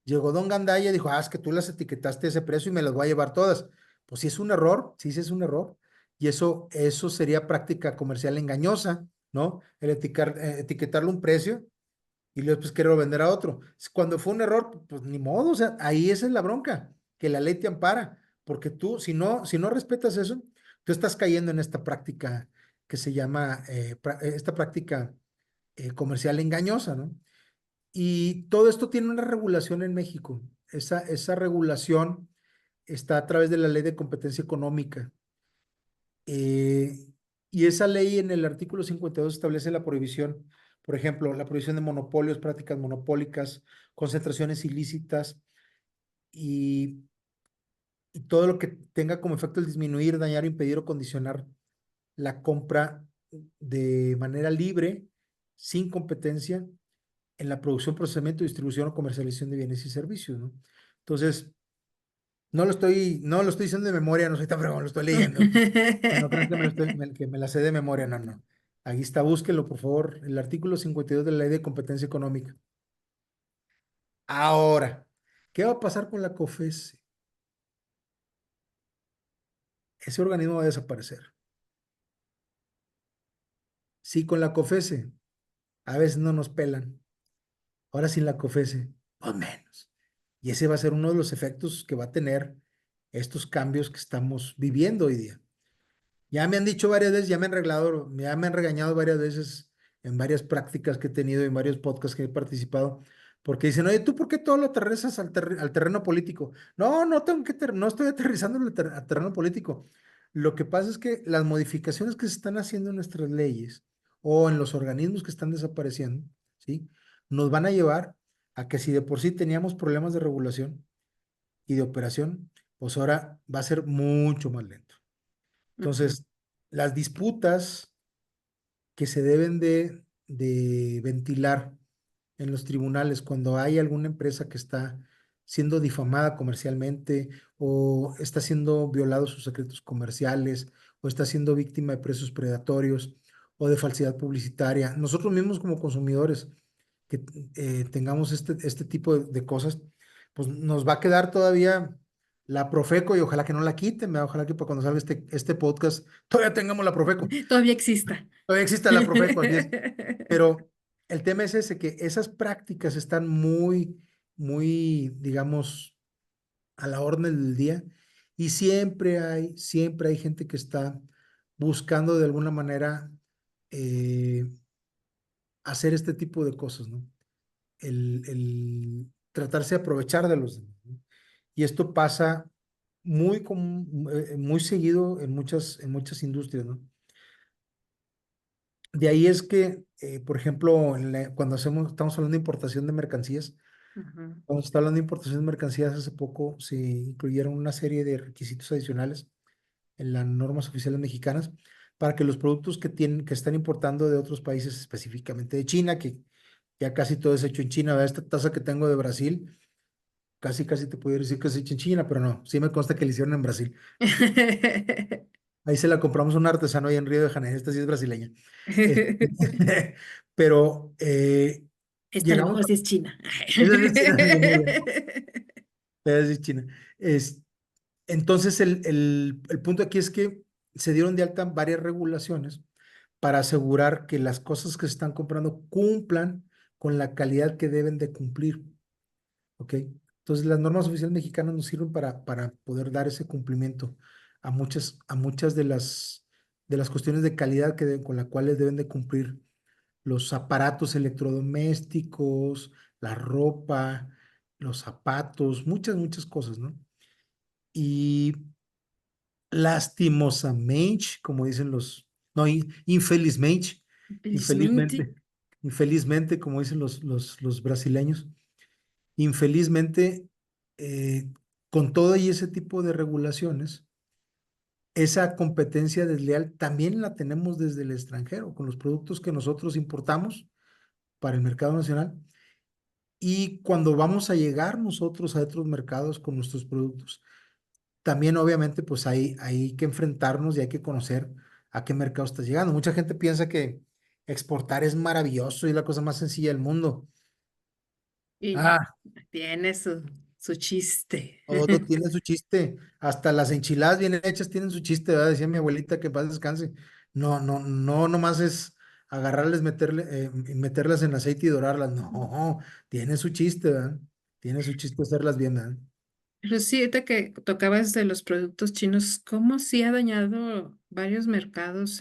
Llegó Don Gandaya y dijo, es que tú las etiquetaste a ese precio y me las voy a llevar todas. Pues sí es un error, sí es un error. Y eso sería práctica comercial engañosa, ¿no? Etiquetarle un precio y luego pues querer vender a otro. Cuando fue un error, pues ni modo, o sea, ahí esa es la bronca, que la ley te ampara, porque tú, si no respetas eso, tú estás cayendo en esta práctica que se llama, esta práctica comercial engañosa, ¿no? Y todo esto tiene una regulación en México. Esa regulación está a través de la ley de competencia económica. Eh, y esa ley en el artículo 52 establece la prohibición, por ejemplo, la prohibición de monopolios, prácticas monopólicas, concentraciones ilícitas y, y todo lo que tenga como efecto el disminuir, dañar, impedir o condicionar la compra de manera libre, sin competencia, en la producción, procesamiento, distribución o comercialización de bienes y servicios, ¿no? Entonces, no lo estoy diciendo de memoria, no soy tan fregón, lo estoy leyendo. No crean que que me la sé de memoria, no, no. Ahí está, búsquenlo, por favor, el artículo 52 de la Ley de Competencia Económica. Ahora, ¿qué va a pasar con la COFESE? Ese organismo va a desaparecer. Sí, con la COFESE, a veces no nos pelan. Ahora sin la COFESE, pues menos. Y ese va a ser uno de los efectos que va a tener estos cambios que estamos viviendo hoy día. Ya me han dicho varias veces, ya me han regañado varias veces en varias prácticas que he tenido, en varios podcasts que he participado, porque dicen, oye, ¿tú por qué todo lo aterrizas al terreno político? No, no tengo no estoy aterrizando al terreno político. Lo que pasa es que las modificaciones que se están haciendo en nuestras leyes o en los organismos que están desapareciendo, ¿sí? Nos van a llevar a que si de por sí teníamos problemas de regulación y de operación, pues ahora va a ser mucho más lento. Ujú. Entonces, las disputas que se deben de ventilar en los tribunales cuando hay alguna empresa que está siendo difamada comercialmente o está siendo violados sus secretos comerciales o está siendo víctima de precios predatorios o de falsedad publicitaria. Nosotros mismos como consumidores que tengamos este tipo de cosas, pues nos va a quedar todavía la Profeco y ojalá que no la quiten, ¿verdad? Ojalá que para cuando salga este podcast todavía tengamos la Profeco. Todavía exista. Todavía existe la Profeco, así es. Pero el tema es ese, que esas prácticas están muy, digamos, a la orden del día y siempre hay gente que está buscando de alguna manera eh, hacer este tipo de cosas, ¿no? El tratarse de aprovechar de los demás, ¿no? Y esto pasa muy seguido en muchas industrias, ¿no? De ahí es que, por ejemplo, cuando estamos hablando de importación de mercancías, Ujú. cuando se está hablando de importación de mercancías, hace poco se incluyeron una serie de requisitos adicionales en las normas oficiales mexicanas para que los productos que están importando de otros países, específicamente de China, que ya casi todo es hecho en China, ¿verdad? Esta taza que tengo de Brasil, casi te puedo decir que es hecha en China, pero no, sí me consta que la hicieron en Brasil. Ahí se la compramos a un artesano ahí en Río de Janeiro, esta sí es brasileña. Este, pero Esta a lo llegamos mejor a... sí es China. Esa sí es China, muy bien. Esa sí es China. Entonces, el punto aquí es que se dieron de alta varias regulaciones para asegurar que las cosas que se están comprando cumplan con la calidad que deben de cumplir, ¿ok? Entonces, las normas oficiales mexicanas nos sirven para poder dar ese cumplimiento a muchas de las cuestiones de calidad con las cuales deben de cumplir los aparatos electrodomésticos, la ropa, los zapatos, muchas cosas, ¿no? Y lastimosamente, como dicen no, infelizmente, Felizmente. infelizmente, infelizmente, como dicen los brasileños, infelizmente, eh, con todo y ese tipo de regulaciones, esa competencia desleal también la tenemos desde el extranjero, con los productos que nosotros importamos para el mercado nacional. Y cuando vamos a llegar nosotros a otros mercados con nuestros productos, también obviamente pues hay que enfrentarnos y hay que conocer a qué mercado estás llegando. Mucha gente piensa que exportar es maravilloso y la cosa más sencilla del mundo. Y Ah, tiene su chiste. todo tiene su chiste. Hasta las enchiladas bien hechas tienen su chiste, ¿verdad? Decía mi abuelita que en paz descanse. No, no, no, nomás es agarrarles, meterlas en aceite y dorarlas. No, tiene su chiste, ¿verdad? Tiene su chiste hacerlas bien, ¿verdad? Pero sí, ahorita que tocabas de los productos chinos, ¿cómo sí ha dañado varios mercados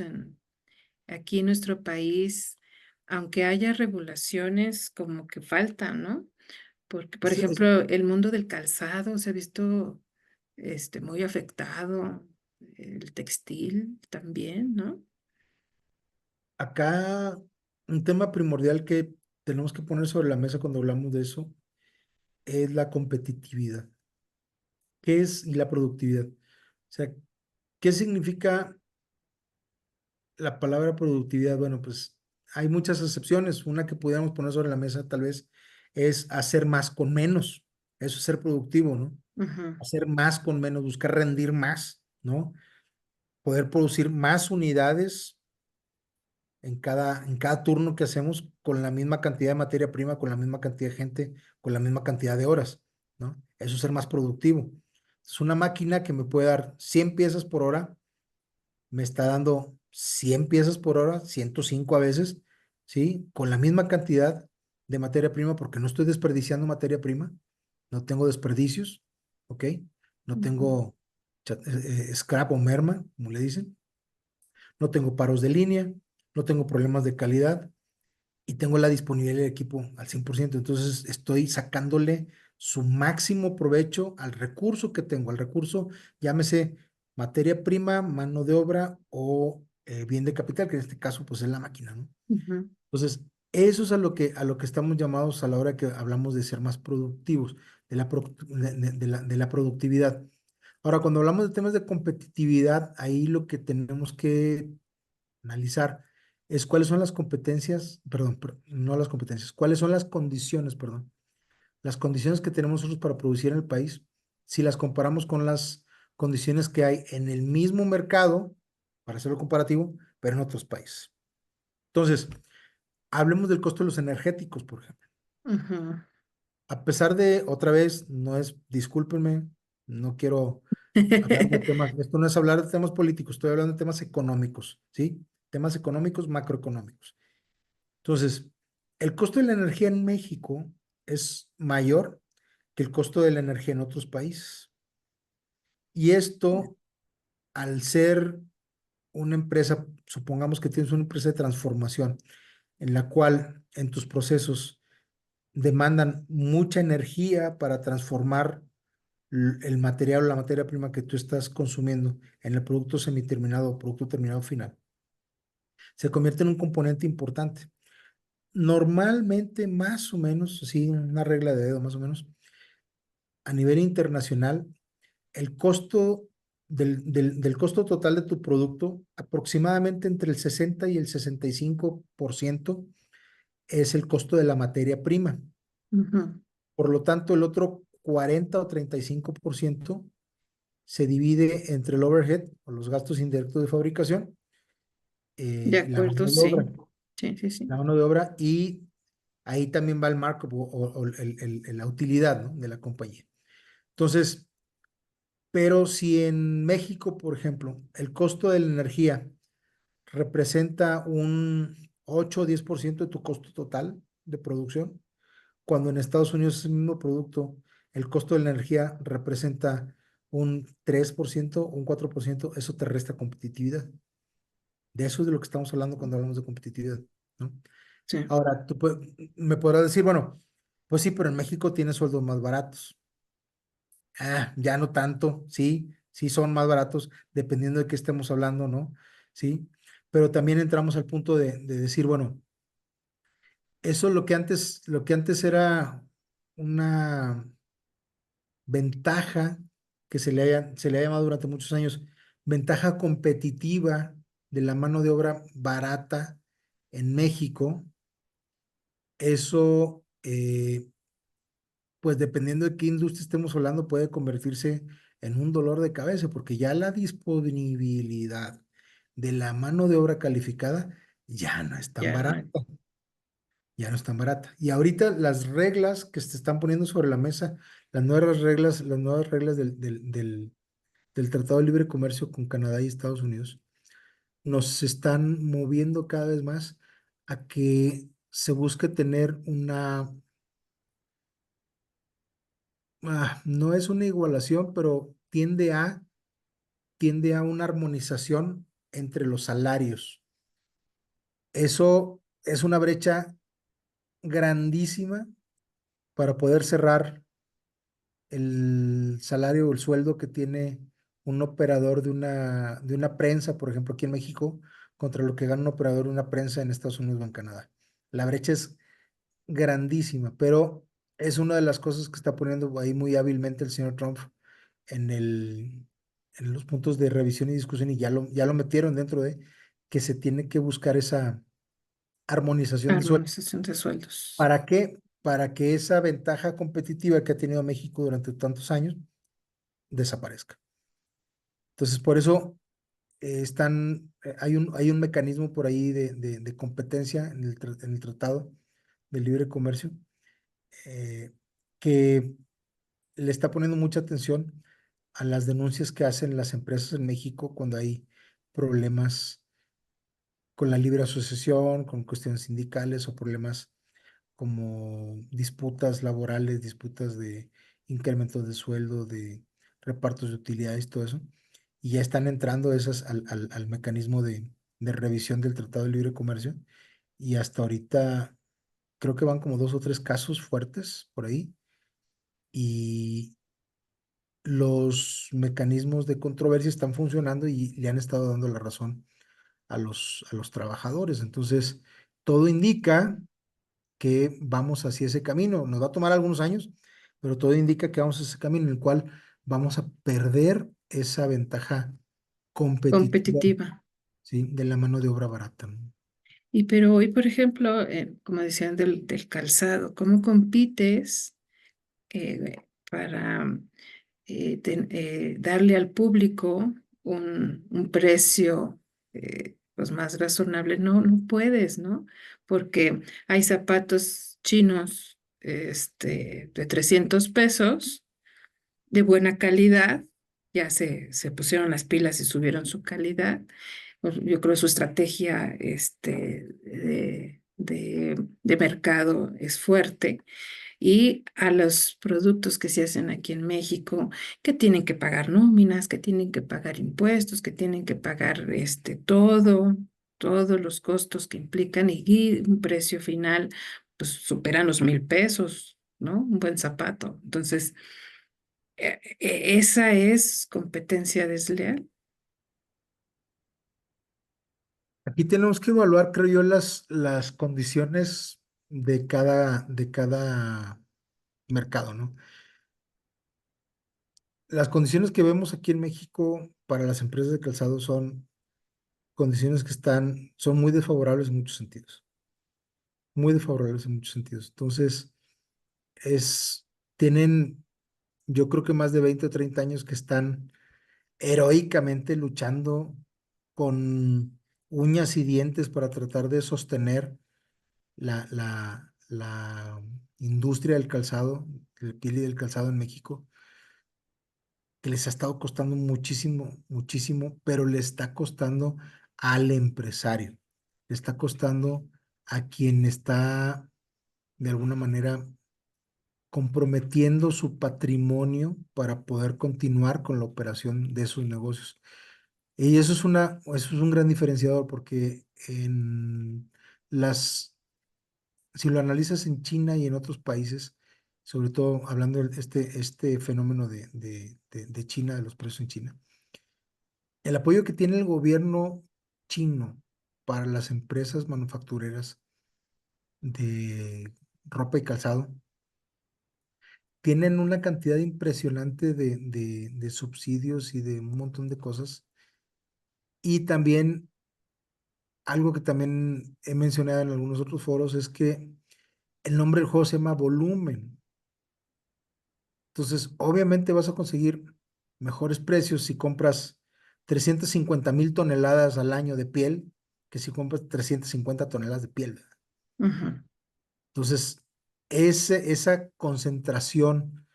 aquí en nuestro país? Aunque haya regulaciones, como que faltan, ¿no? Porque, por Es- ejemplo, el mundo del calzado se ha visto muy afectado, el textil también, ¿no? Acá un tema primordial que tenemos que poner sobre la mesa cuando hablamos de eso es la competitividad. ¿Qué es y la productividad? O sea, ¿qué significa la palabra productividad? Bueno, pues hay muchas excepciones. Una que pudiéramos poner sobre la mesa tal vez es hacer más con menos. Eso es ser productivo, ¿no? Ujú, Hacer más con menos, buscar rendir más, ¿no? Poder producir más unidades en cada turno que hacemos con la misma cantidad de materia prima, con la misma cantidad de gente, con la misma cantidad de horas, ¿no? Eso es ser más productivo. Es una máquina que me puede dar 100 piezas por hora, me está dando 100 piezas por hora, 105 a veces, ¿sí? Con la misma cantidad de materia prima, porque no estoy desperdiciando materia prima, no tengo desperdicios, ¿ok? No ujú, tengo scrap o merma, como le dicen, no tengo paros de línea, no tengo problemas de calidad y tengo la disponibilidad del equipo al 100%. Entonces estoy sacándole su máximo provecho al recurso que tengo, al recurso, llámese materia prima, mano de obra o bien de capital, que en este caso pues es la máquina, ¿no? ujú. Entonces, eso es a lo que estamos llamados a la hora que hablamos de ser más productivos, de la productividad. Ahora, cuando hablamos de temas de competitividad, ahí lo que tenemos que analizar es cuáles son las competencias, perdón, no las competencias, cuáles son las condiciones, perdón, las condiciones que tenemos nosotros para producir en el país, si las comparamos con las condiciones que hay en el mismo mercado, para hacerlo comparativo, pero en otros países. Entonces, hablemos del costo de los energéticos, por ejemplo. Ujú. A pesar de, otra vez, no es, discúlpenme, no quiero hablar de temas, esto no es hablar de temas políticos, estoy hablando de temas económicos, ¿sí? Temas económicos, macroeconómicos. Entonces, el costo de la energía en México es mayor que el costo de la energía en otros países. Y esto, al ser una empresa, supongamos que tienes una empresa de transformación, en la cual en tus procesos demandan mucha energía para transformar el material o la materia prima que tú estás consumiendo en el producto semiterminado o producto terminado final, se convierte en un componente importante. Normalmente, más o menos, así una regla de dedo más o menos, a nivel internacional, el costo del costo total de tu producto, aproximadamente entre el 60 y el 65% es el costo de la materia prima. Ujú. Por lo tanto, el otro 40 o 35% se divide entre el overhead o los gastos indirectos de fabricación, De la acuerdo, mano de obra. sí. Sí, sí, La sí. mano de obra y ahí también va el markup o la utilidad, ¿no? De la compañía. Entonces, pero si en México, por ejemplo, el costo de la energía representa un 8 o 10% de tu costo total de producción, cuando en Estados Unidos ese mismo producto, el costo de la energía representa un 3% o un 4%, eso te resta competitividad. De eso es de lo que estamos hablando cuando hablamos de competitividad, ¿no? Sí, Ahora, me podrás decir, bueno, pues sí, pero en México tiene sueldos más baratos. Ah, ya no tanto, sí, sí son más baratos, dependiendo de qué estemos hablando, ¿no? Sí, pero también entramos al punto de decir, bueno, eso es lo que antes era una ventaja que se le ha llamado durante muchos años, ventaja competitiva de la mano de obra barata en México, eso, pues dependiendo de qué industria estemos hablando, puede convertirse en un dolor de cabeza, porque ya la disponibilidad de la mano de obra calificada ya no es tan ya no. barata, ya no es tan barata. Y ahorita las reglas que se están poniendo sobre la mesa, las nuevas reglas del Tratado de Libre Comercio con Canadá y Estados Unidos, nos están moviendo cada vez más a que se busque tener no es una igualación, pero tiende a una armonización entre los salarios. Eso es una brecha grandísima para poder cerrar el salario o el sueldo que tiene un operador de una prensa, por ejemplo, aquí en México, contra lo que gana un operador de una prensa en Estados Unidos o en Canadá. La brecha es grandísima, pero es una de las cosas que está poniendo ahí muy hábilmente el señor Trump en en los puntos de revisión y discusión y ya lo metieron dentro de que se tiene que buscar esa armonización de sueldo. Armonización de sueldos. ¿Para qué? Para que esa ventaja competitiva que ha tenido México durante tantos años desaparezca. Entonces, por eso hay un mecanismo por ahí de competencia en en el Tratado de Libre Comercio eh, que le está poniendo mucha atención a las denuncias que hacen las empresas en México cuando hay problemas con la libre asociación, con cuestiones sindicales o problemas como disputas laborales, disputas de incrementos de sueldo, de repartos de utilidades, todo eso. Y ya están entrando esas al mecanismo de revisión del Tratado de Libre Comercio. Y hasta ahorita creo que van como dos o tres casos fuertes por ahí. Y los mecanismos de controversia están funcionando y le han estado dando la razón a los trabajadores. Entonces, todo indica que vamos hacia ese camino. Nos va a tomar algunos años, pero todo indica que vamos a ese camino en el cual vamos a perder esa ventaja competitiva, Competitiva. ¿sí? De la mano de obra barata, ¿no? Y pero hoy, por ejemplo, como decían del calzado, ¿cómo compites para darle al público un precio? pues más razonable, no, no puedes, ¿no? Porque hay zapatos chinos, de 300 pesos, de buena calidad, ya se pusieron las pilas y subieron su calidad. Pues, yo creo que su estrategia, de mercado es fuerte y a los productos que se hacen aquí en México, que tienen que pagar nóminas, que tienen que pagar impuestos, que tienen que pagar todos los costos que implican y un precio final, pues superan los 1,000 pesos, ¿no? Un buen zapato. Entonces, esa es competencia desleal. Aquí tenemos que evaluar, creo yo, las condiciones de cada mercado, ¿no? Las condiciones que vemos aquí en México para las empresas de calzado son condiciones son muy desfavorables en muchos sentidos, muy desfavorables en muchos sentidos. Entonces, es, tienen, yo creo que más de 20 o 30 años que están heroicamente luchando con uñas y dientes para tratar de sostener la industria del calzado, del piel y del calzado en México, que les ha estado costando muchísimo, muchísimo, pero le está costando al empresario, le está costando a quien está de alguna manera comprometiendo su patrimonio para poder continuar con la operación de sus negocios. Y eso es un gran diferenciador porque las, si lo analizas en China y en otros países, sobre todo hablando de este fenómeno de China, de los precios en China, el apoyo que tiene el gobierno chino para las empresas manufactureras de ropa y calzado, tienen una cantidad impresionante de subsidios y de un montón de cosas. Y también algo que también he mencionado en algunos otros foros es que el nombre del juego se llama volumen. Entonces, obviamente vas a conseguir mejores precios si compras 350,000 toneladas al año de piel que si compras 350 toneladas de piel, ¿verdad? Ujú. Entonces, esa concentración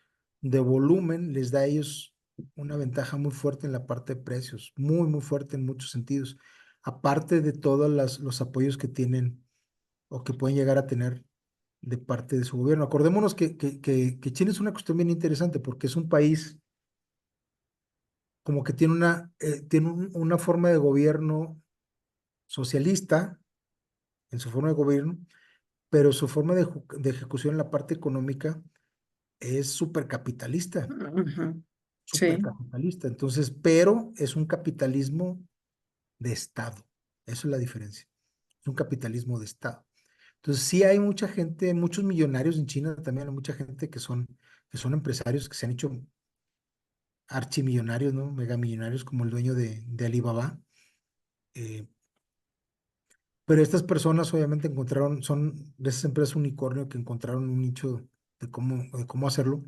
de volumen les da a ellos una ventaja muy fuerte en la parte de precios, muy, muy fuerte en muchos sentidos, aparte de todos los apoyos que tienen o que pueden llegar a tener de parte de su gobierno. Acordémonos que China es una cuestión bien interesante porque es un país como que tiene una forma de gobierno socialista en su forma de gobierno, pero su forma de ejecución en la parte económica es Ujú. súper Sí, capitalista. Entonces, pero es un capitalismo de Estado. Eso es la diferencia. Es un capitalismo de Estado. Entonces, sí hay mucha gente, muchos millonarios en China también, hay mucha gente que son empresarios que se han hecho archimillonarios, ¿no? Megamillonarios como el dueño de Alibaba. Eh, pero estas personas obviamente son de esas empresas unicornio que encontraron un nicho de cómo hacerlo,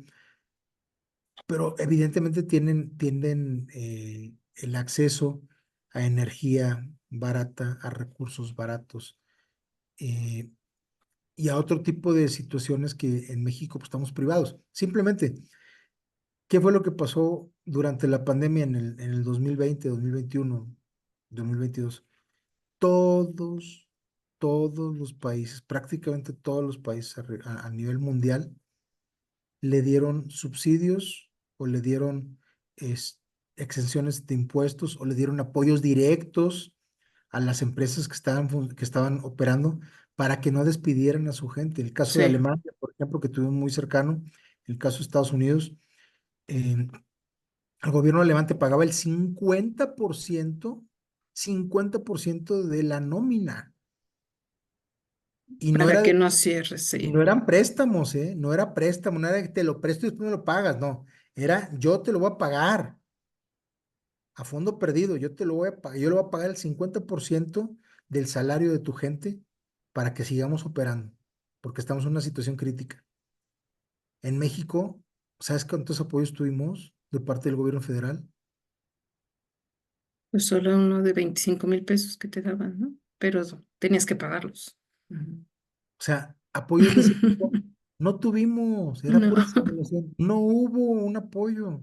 pero evidentemente tienen el acceso a energía barata, a recursos baratos eh, y a otro tipo de situaciones que en México pues, estamos privados. Simplemente, ¿qué fue lo que pasó durante la pandemia en el 2020, 2021, 2022? Todos, todos los países, prácticamente todos los países a nivel mundial, le dieron subsidios o le dieron es- exenciones de impuestos o le dieron apoyos directos a las empresas que estaban operando para que no despidieran a su gente. El caso de sí, Alemania, por ejemplo, que tuvimos muy cercano, el caso de Estados Unidos, eh, el gobierno alemán te pagaba el 50% de la nómina. Y no para era que de no cierre, Y sí. no eran préstamos, ¿eh? No era préstamo, no era que te lo presto y después me lo pagas, no. Era yo te lo voy a pagar a fondo perdido, yo te lo voy a pagar, yo le voy a pagar el 50% del salario de tu gente para que sigamos operando, porque estamos en una situación crítica. En México, ¿sabes cuántos apoyos tuvimos de parte del gobierno federal? Pues solo uno de 25,000 pesos que te daban, ¿no? Pero tenías que pagarlos. Ujú. O sea, apoyos de ese tipo no tuvimos, era No, pura simulación. No hubo un apoyo.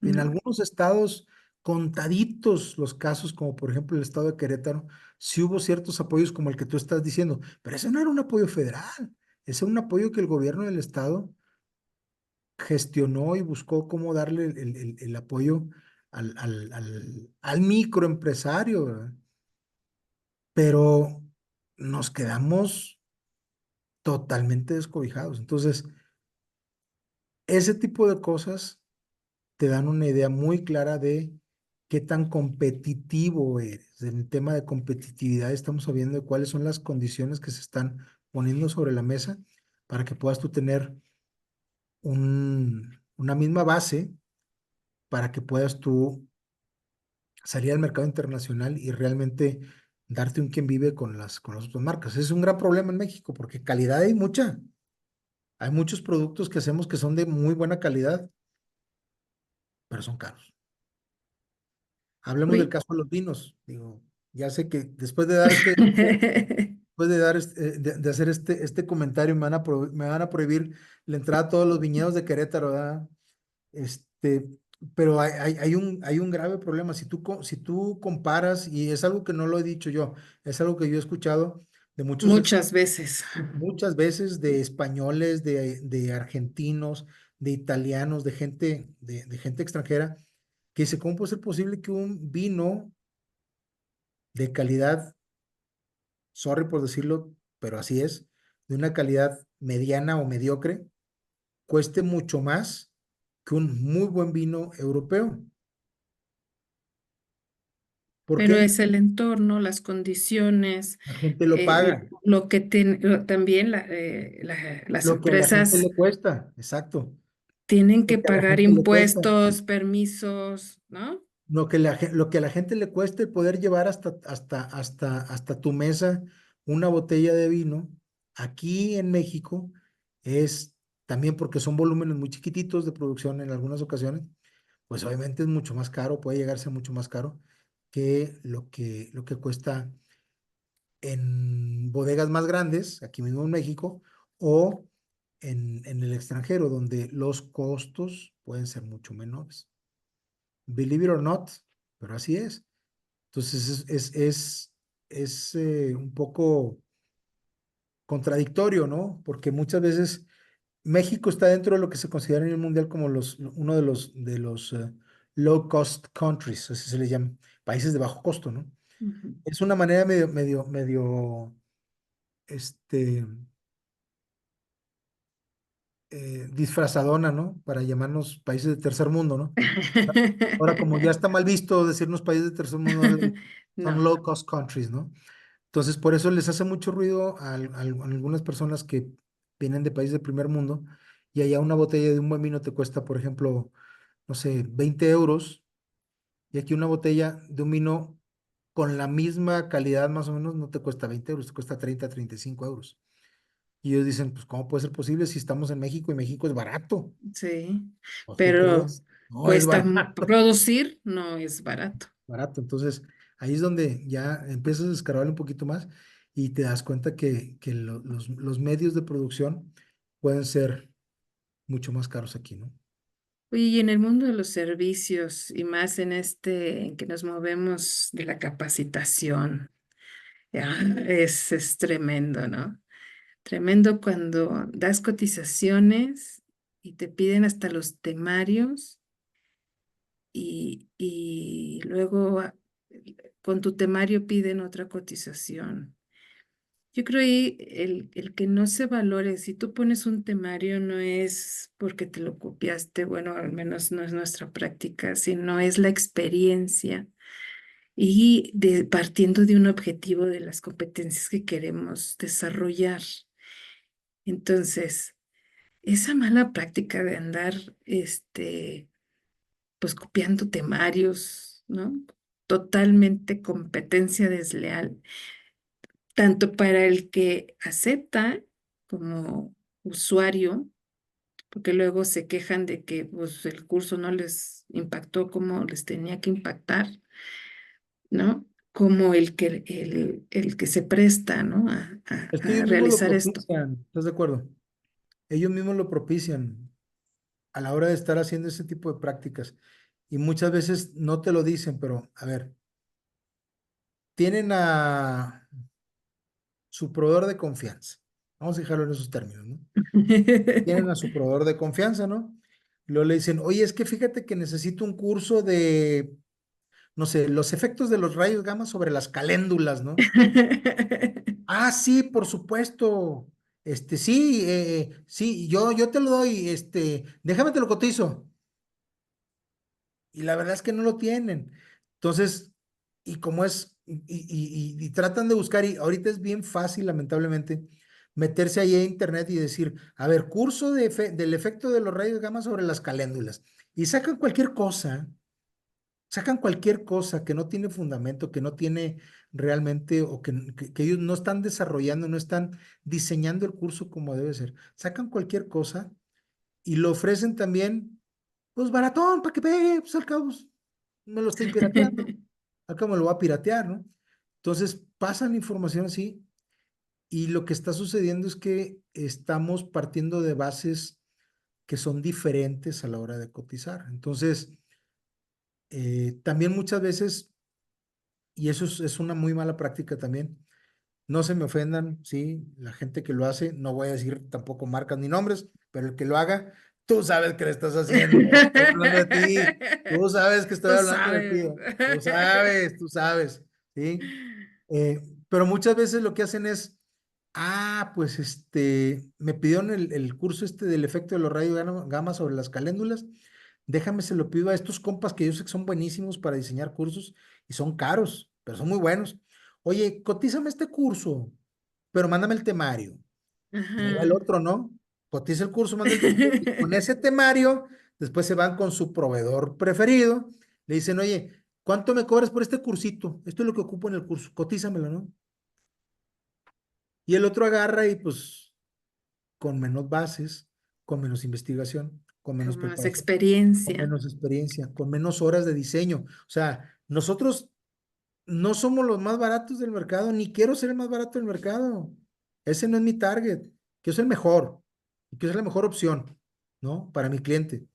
En no. algunos estados, contaditos los casos, como por ejemplo el estado de Querétaro, sí hubo ciertos apoyos como el que tú estás diciendo, pero ese no era un apoyo federal, ese era un apoyo que el gobierno del estado gestionó y buscó cómo darle el apoyo al microempresario, ¿verdad? Pero nos quedamos totalmente descobijados. Entonces, ese tipo de cosas te dan una idea muy clara de qué tan competitivo eres. En el tema de competitividad estamos sabiendo de cuáles son las condiciones que se están poniendo sobre la mesa para que puedas tú tener una misma base para que puedas tú salir al mercado internacional y realmente darte un quien vive con las otras marcas. Ese es un gran problema en México porque calidad hay mucha. Hay muchos productos que hacemos que son de muy buena calidad, pero son caros. Hablemos del Uy. caso de los vinos. Digo, ya sé que después de dar después de dar de hacer este comentario, me van a prohibir la entrada a todos los viñedos de Querétaro, ¿verdad? Este, pero hay un grave problema. Si tú comparas, y es algo que no lo he dicho yo, es algo que yo he escuchado de muchos Muchas veces. muchas veces de españoles, de argentinos, de italianos, de gente extranjera, que dice, ¿cómo puede ser posible que un vino de calidad, sorry por decirlo, pero así es, de una calidad mediana o mediocre, cueste mucho más que un muy buen vino europeo? ¿Por Pero qué? es el entorno, las condiciones, La gente lo paga, lo que también las lo que a la gente empresas le cuesta, exacto, tienen lo que que a la pagar gente le cuesta. impuestos, permisos, ¿no? Lo que a la gente le cueste poder llevar hasta tu mesa una botella de vino, aquí en México es también porque son volúmenes muy chiquititos de producción en algunas ocasiones, pues obviamente es mucho más caro, puede llegar a ser mucho más caro que lo que cuesta en bodegas más grandes, aquí mismo en México, o en el extranjero, donde los costos pueden ser mucho menores. Believe it or not, pero así es. Entonces es un poco contradictorio, ¿no? Porque muchas veces México está dentro de lo que se considera en el mundial como uno de los low cost countries, así se les llama, países de bajo costo, ¿no? Ujú. Es una manera medio, este, disfrazadona, ¿no? Para llamarnos países de tercer mundo, ¿no? Ahora, como ya está mal visto decirnos países de tercer mundo, son No, low cost countries, ¿no? Entonces, por eso les hace mucho ruido a algunas personas que vienen de países de primer mundo y allá una botella de un buen vino te cuesta, por ejemplo, no sé, 20 euros y aquí una botella de un vino con la misma calidad más o menos no te cuesta 20 euros, te cuesta 35 euros. Y ellos dicen, pues, ¿cómo puede ser posible si estamos en México y México es barato? sí, Pues, ¿qué pero crees? No es cuesta barato, producir, no es barato. barato. Entonces, ahí es donde ya empiezas a escarbar un poquito más y te das cuenta que los medios de producción pueden ser mucho más caros aquí, ¿no? Oye, y en el mundo de los servicios y más en en que nos movemos de la capacitación, es tremendo, ¿no? Tremendo cuando das cotizaciones y te piden hasta los temarios y luego con tu temario piden otra cotización. Yo creo ahí el que no se valore, si tú pones un temario no es porque te lo copiaste, bueno, al menos no es nuestra práctica, sino es la experiencia y partiendo de un objetivo de las competencias que queremos desarrollar. Entonces, esa mala práctica de andar, pues copiando temarios, ¿no? Totalmente competencia desleal, tanto para el que acepta como usuario, porque luego se quejan de que pues, el curso no les impactó como les tenía que impactar, ¿no? Como el que se presta, ¿no? Es que A ellos mismos lo realizar esto. propician, ¿estás de acuerdo? Ellos mismos lo propician a la hora de estar haciendo ese tipo de prácticas. Y muchas veces no te lo dicen, pero a ver, tienen a su proveedor de confianza. Vamos a dejarlo en esos términos, ¿no? Tienen a su proveedor de confianza, ¿no? Y luego le dicen, oye, es que fíjate que necesito un curso de, no sé, los efectos de los rayos gamma sobre las caléndulas, ¿no? Ah, sí, por supuesto. Sí, sí, yo te lo doy, déjame te lo cotizo. Y la verdad es que no lo tienen. Entonces, y como es, y tratan de buscar, y ahorita es bien fácil, lamentablemente, meterse ahí a internet y decir, a ver, curso del efecto de los rayos gamma sobre las caléndulas. Y sacan cualquier cosa que no tiene fundamento, que no tiene realmente, o que ellos no están desarrollando, no están diseñando el curso como debe ser. Sacan cualquier cosa y lo ofrecen también, pues baratón, para que pegue, pues al cabo pues, me lo estoy pirateando, al cabo me lo voy a piratear, ¿no? Entonces pasan información así y lo que está sucediendo es que estamos partiendo de bases que son diferentes a la hora de cotizar. Entonces, también muchas veces, y eso es una muy mala práctica también, no se me ofendan, sí, la gente que lo hace, no voy a decir tampoco marcas ni nombres, pero el que lo haga, tú sabes que le estás haciendo, estoy hablando de ti, tú sabes que estoy Tú hablando de sabes. ti, tú sabes, ¿sí? Eh, pero muchas veces lo que hacen es, pues me pidieron el curso del efecto de los rayos gamma sobre las caléndulas, déjame se lo pido a estos compas que yo sé que son buenísimos para diseñar cursos y son caros, pero son muy buenos. Oye, cotízame este curso, pero mándame el temario. Y ahí va el Ajá. otro, ¿no? Cotiza el curso, manda el temario. Y con ese temario, después se van con su proveedor preferido. Le dicen, oye, ¿cuánto me cobras por este cursito? Esto es lo que ocupo en el curso, cotízamelo, ¿no? Y el otro agarra y pues con menos bases, con menos investigación, con menos Con más preparación, con experiencia. menos experiencia, con menos horas de diseño. O sea, nosotros no somos los más baratos del mercado, ni quiero ser el más barato del mercado. Ese no es mi target. Quiero ser el mejor. Y quiero ser la mejor opción, ¿no? Para mi cliente.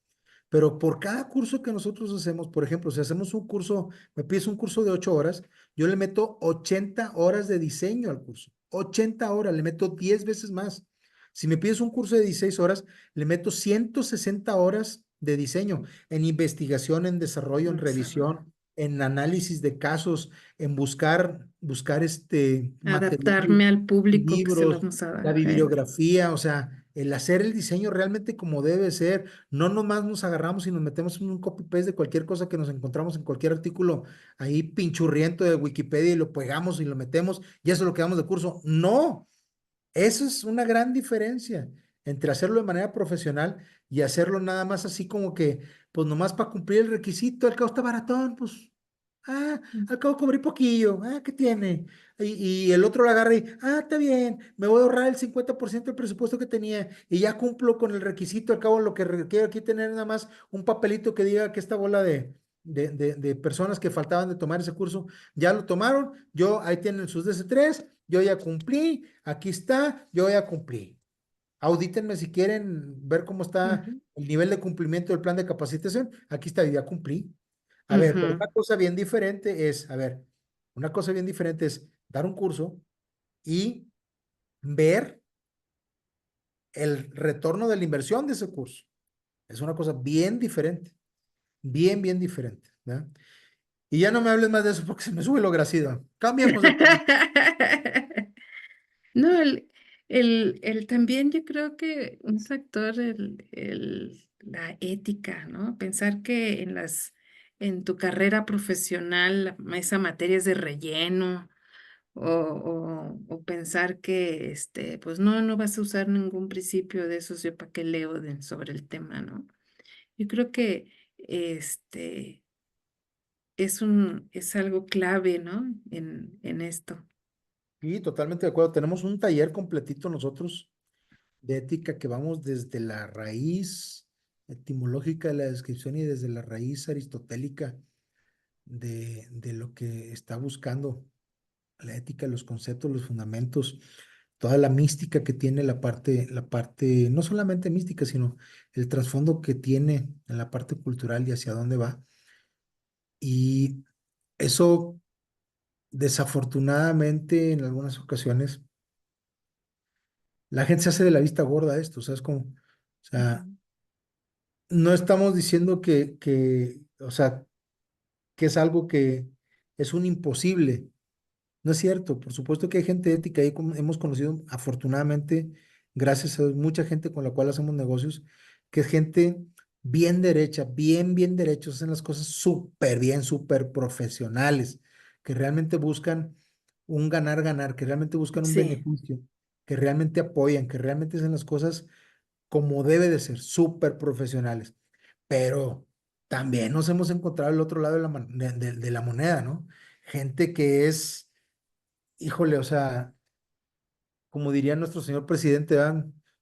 Pero por cada curso que nosotros hacemos, por ejemplo, si hacemos un curso, me pides un curso de 8 horas, yo le meto 80 horas de diseño al curso. 80 horas, le meto 10 veces más. Si me pides un curso de 16 horas, le meto 160 horas de diseño en investigación, en desarrollo, en Desarrollo. revisión, en análisis de casos, en buscar material, Adaptarme al público que se lo libros, vamos a la dar. bibliografía, o sea, el hacer el diseño realmente como debe ser. No nomás nos agarramos y nos metemos en un copy-paste de cualquier cosa que nos encontramos en cualquier artículo ahí pinchurriento de Wikipedia y lo pegamos y lo metemos y eso es lo que damos de curso. No, eso es una gran diferencia entre hacerlo de manera profesional y hacerlo nada más así como que, pues nomás para cumplir el requisito, el cabo está baratón, pues, ah, al cabo cobré poquillo, ¿qué tiene? Y el otro lo agarra y, está bien, me voy a ahorrar el 50% del presupuesto que tenía y ya cumplo con el requisito, al cabo lo que requiero aquí tener nada más un papelito que diga que esta bola de personas que faltaban de tomar ese curso ya lo tomaron, ahí tienen sus DC3, yo ya cumplí, aquí está, yo ya cumplí. Audítenme si quieren ver cómo está Ujú, el nivel de cumplimiento del plan de capacitación. Aquí está, yo ya cumplí. A ver, pero ujú. una cosa bien diferente es dar un curso y ver el retorno de la inversión de ese curso. Es una cosa bien diferente, bien diferente, ¿verdad? Y ya no me hables más de eso porque se me sube lo grasido. Cambiemos de tema. No, también yo creo que un factor, la ética, ¿no? Pensar que en tu carrera profesional esa materia es de relleno o pensar que, pues no vas a usar ningún principio de esos, yo para qué leo sobre el tema, ¿no? Yo creo que, este, es algo clave, ¿no? En esto. Sí, totalmente de acuerdo. Tenemos un taller completito nosotros de ética que vamos desde la raíz etimológica de la descripción y desde la raíz aristotélica de lo que está buscando la ética, los conceptos, los fundamentos, toda la mística que tiene la parte, no solamente mística, sino el trasfondo que tiene en la parte cultural y hacia dónde va. Y eso, desafortunadamente, en algunas ocasiones, la gente se hace de la vista gorda a esto, ¿sabes cómo? O sea, Ujú. no estamos diciendo o sea, que es algo que es un imposible. No es cierto, por supuesto que hay gente ética y hemos conocido afortunadamente, gracias a Dios, mucha gente con la cual hacemos negocios, que es gente bien derecha, bien derechos, hacen las cosas súper bien, súper profesionales, que realmente buscan un ganar, que realmente buscan un Sí, beneficio, que realmente apoyan, que realmente hacen las cosas como debe de ser, súper profesionales. Pero también nos hemos encontrado el otro lado de la moneda, ¿no? Gente que es, híjole, o sea, como diría nuestro señor presidente,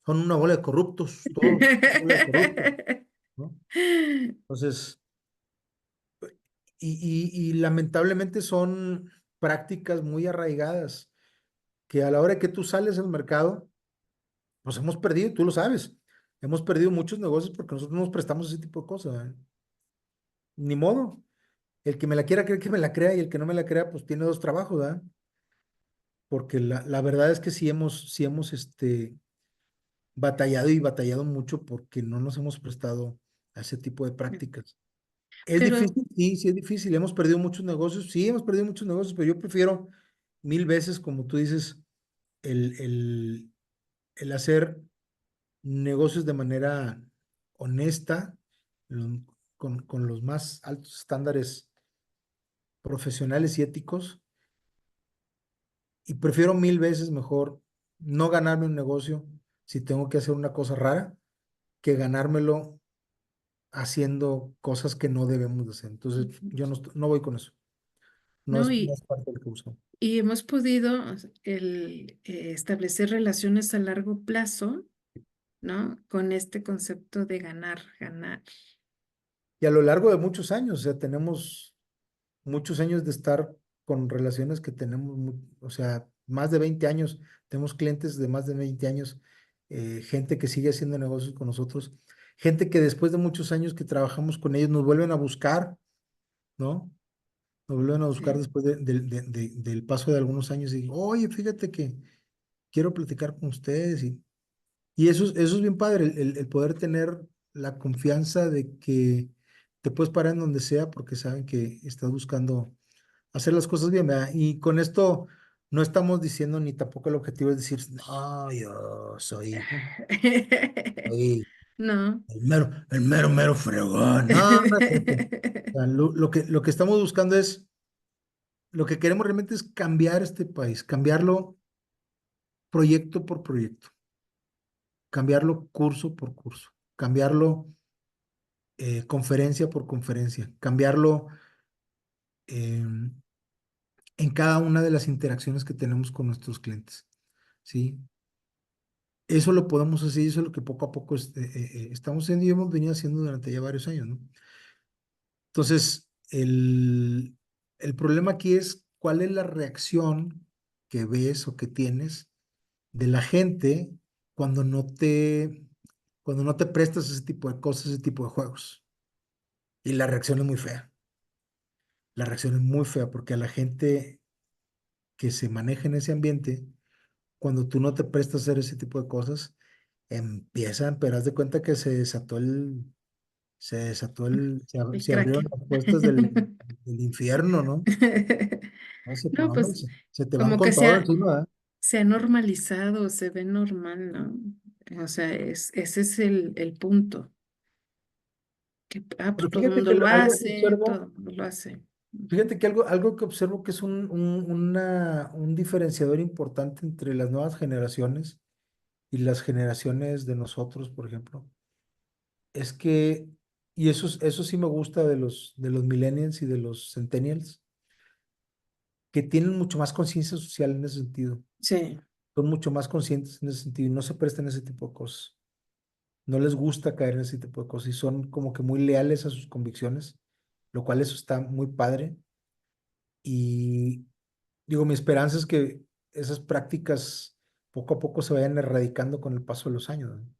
son una bola de corruptos, todos, una bola de corruptos, ¿no? Entonces, y lamentablemente son prácticas muy arraigadas, que a la hora que tú sales al mercado, nos hemos perdido, tú lo sabes, hemos perdido muchos negocios porque nosotros nos prestamos a ese tipo de cosas, ¿eh? Ni modo, el que me la quiera creer que me la crea y el que no me la crea, pues tiene dos trabajos, ¿verdad? Porque la verdad es que sí hemos batallado y batallado mucho porque no nos hemos prestado a ese tipo de prácticas. ¿Es pero, difícil? Sí es difícil. Hemos perdido muchos negocios. Sí, hemos perdido muchos negocios, pero yo prefiero mil veces, como tú dices, el, el, el hacer negocios de manera honesta, lo- con los más altos estándares profesionales y éticos. Y prefiero mil veces mejor no ganarme un negocio si tengo que hacer una cosa rara que ganármelo haciendo cosas que no debemos de hacer. Entonces, yo no voy con eso. No ¿no? es, no es parte del que busco. Y hemos podido establecer relaciones a largo plazo, ¿no? Con este concepto de ganar, ganar. Y a lo largo de muchos años, o sea, tenemos muchos años de estar con relaciones que tenemos, o sea, más de 20 años, tenemos clientes de más de 20 años, gente que sigue haciendo negocios con nosotros, gente que después de muchos años que trabajamos con ellos nos vuelven a buscar, ¿no? Nos vuelven a buscar Sí. después del paso de algunos años y, oye, fíjate que quiero platicar con ustedes y eso es bien padre, el poder tener la confianza de que te puedes parar en donde sea porque saben que estás buscando hacer las cosas bien, ¿verdad? Y con esto no estamos diciendo ni tampoco el objetivo es decir, no, yo soy No. el mero fregón. No, no es cierto. O sea, lo que estamos buscando es, lo que queremos realmente es cambiar este país, cambiarlo proyecto por proyecto, cambiarlo curso por curso, cambiarlo conferencia por conferencia, cambiarlo en cada una de las interacciones que tenemos con nuestros clientes, ¿sí? Eso lo podemos hacer y eso es lo que poco a poco estamos haciendo y hemos venido haciendo durante ya varios años, ¿no? Entonces, el problema aquí es cuál es la reacción que ves o que tienes de la gente cuando no te, cuando no te prestas a ese tipo de cosas, ese tipo de juegos. Y la reacción es muy fea. La reacción es muy fea porque a la gente que se maneja en ese ambiente, cuando tú no te prestas a hacer ese tipo de cosas, empiezan, pero haz de cuenta que El se abrieron crack. las puertas del infierno, ¿no? No, No, hombre, pues se te van como que con todo encima, ¿verdad? se ha normalizado, se ve normal, ¿no? O sea, ese es el punto, que Pero pues, todo el mundo lo hace, todo el mundo lo hace. fíjate que algo que observo que es un diferenciador importante entre las nuevas generaciones y las generaciones de nosotros, por ejemplo, es que, y eso sí me gusta de los millennials y de los centennials, que tienen mucho más conciencia social en ese sentido, Sí, son mucho más conscientes en ese sentido y no se prestan a ese tipo de cosas. No les gusta caer en ese tipo de cosas y son como que muy leales a sus convicciones lo cual eso está muy padre. Y digo, mi esperanza es que esas prácticas poco a poco se vayan erradicando con el paso de los años, ¿no?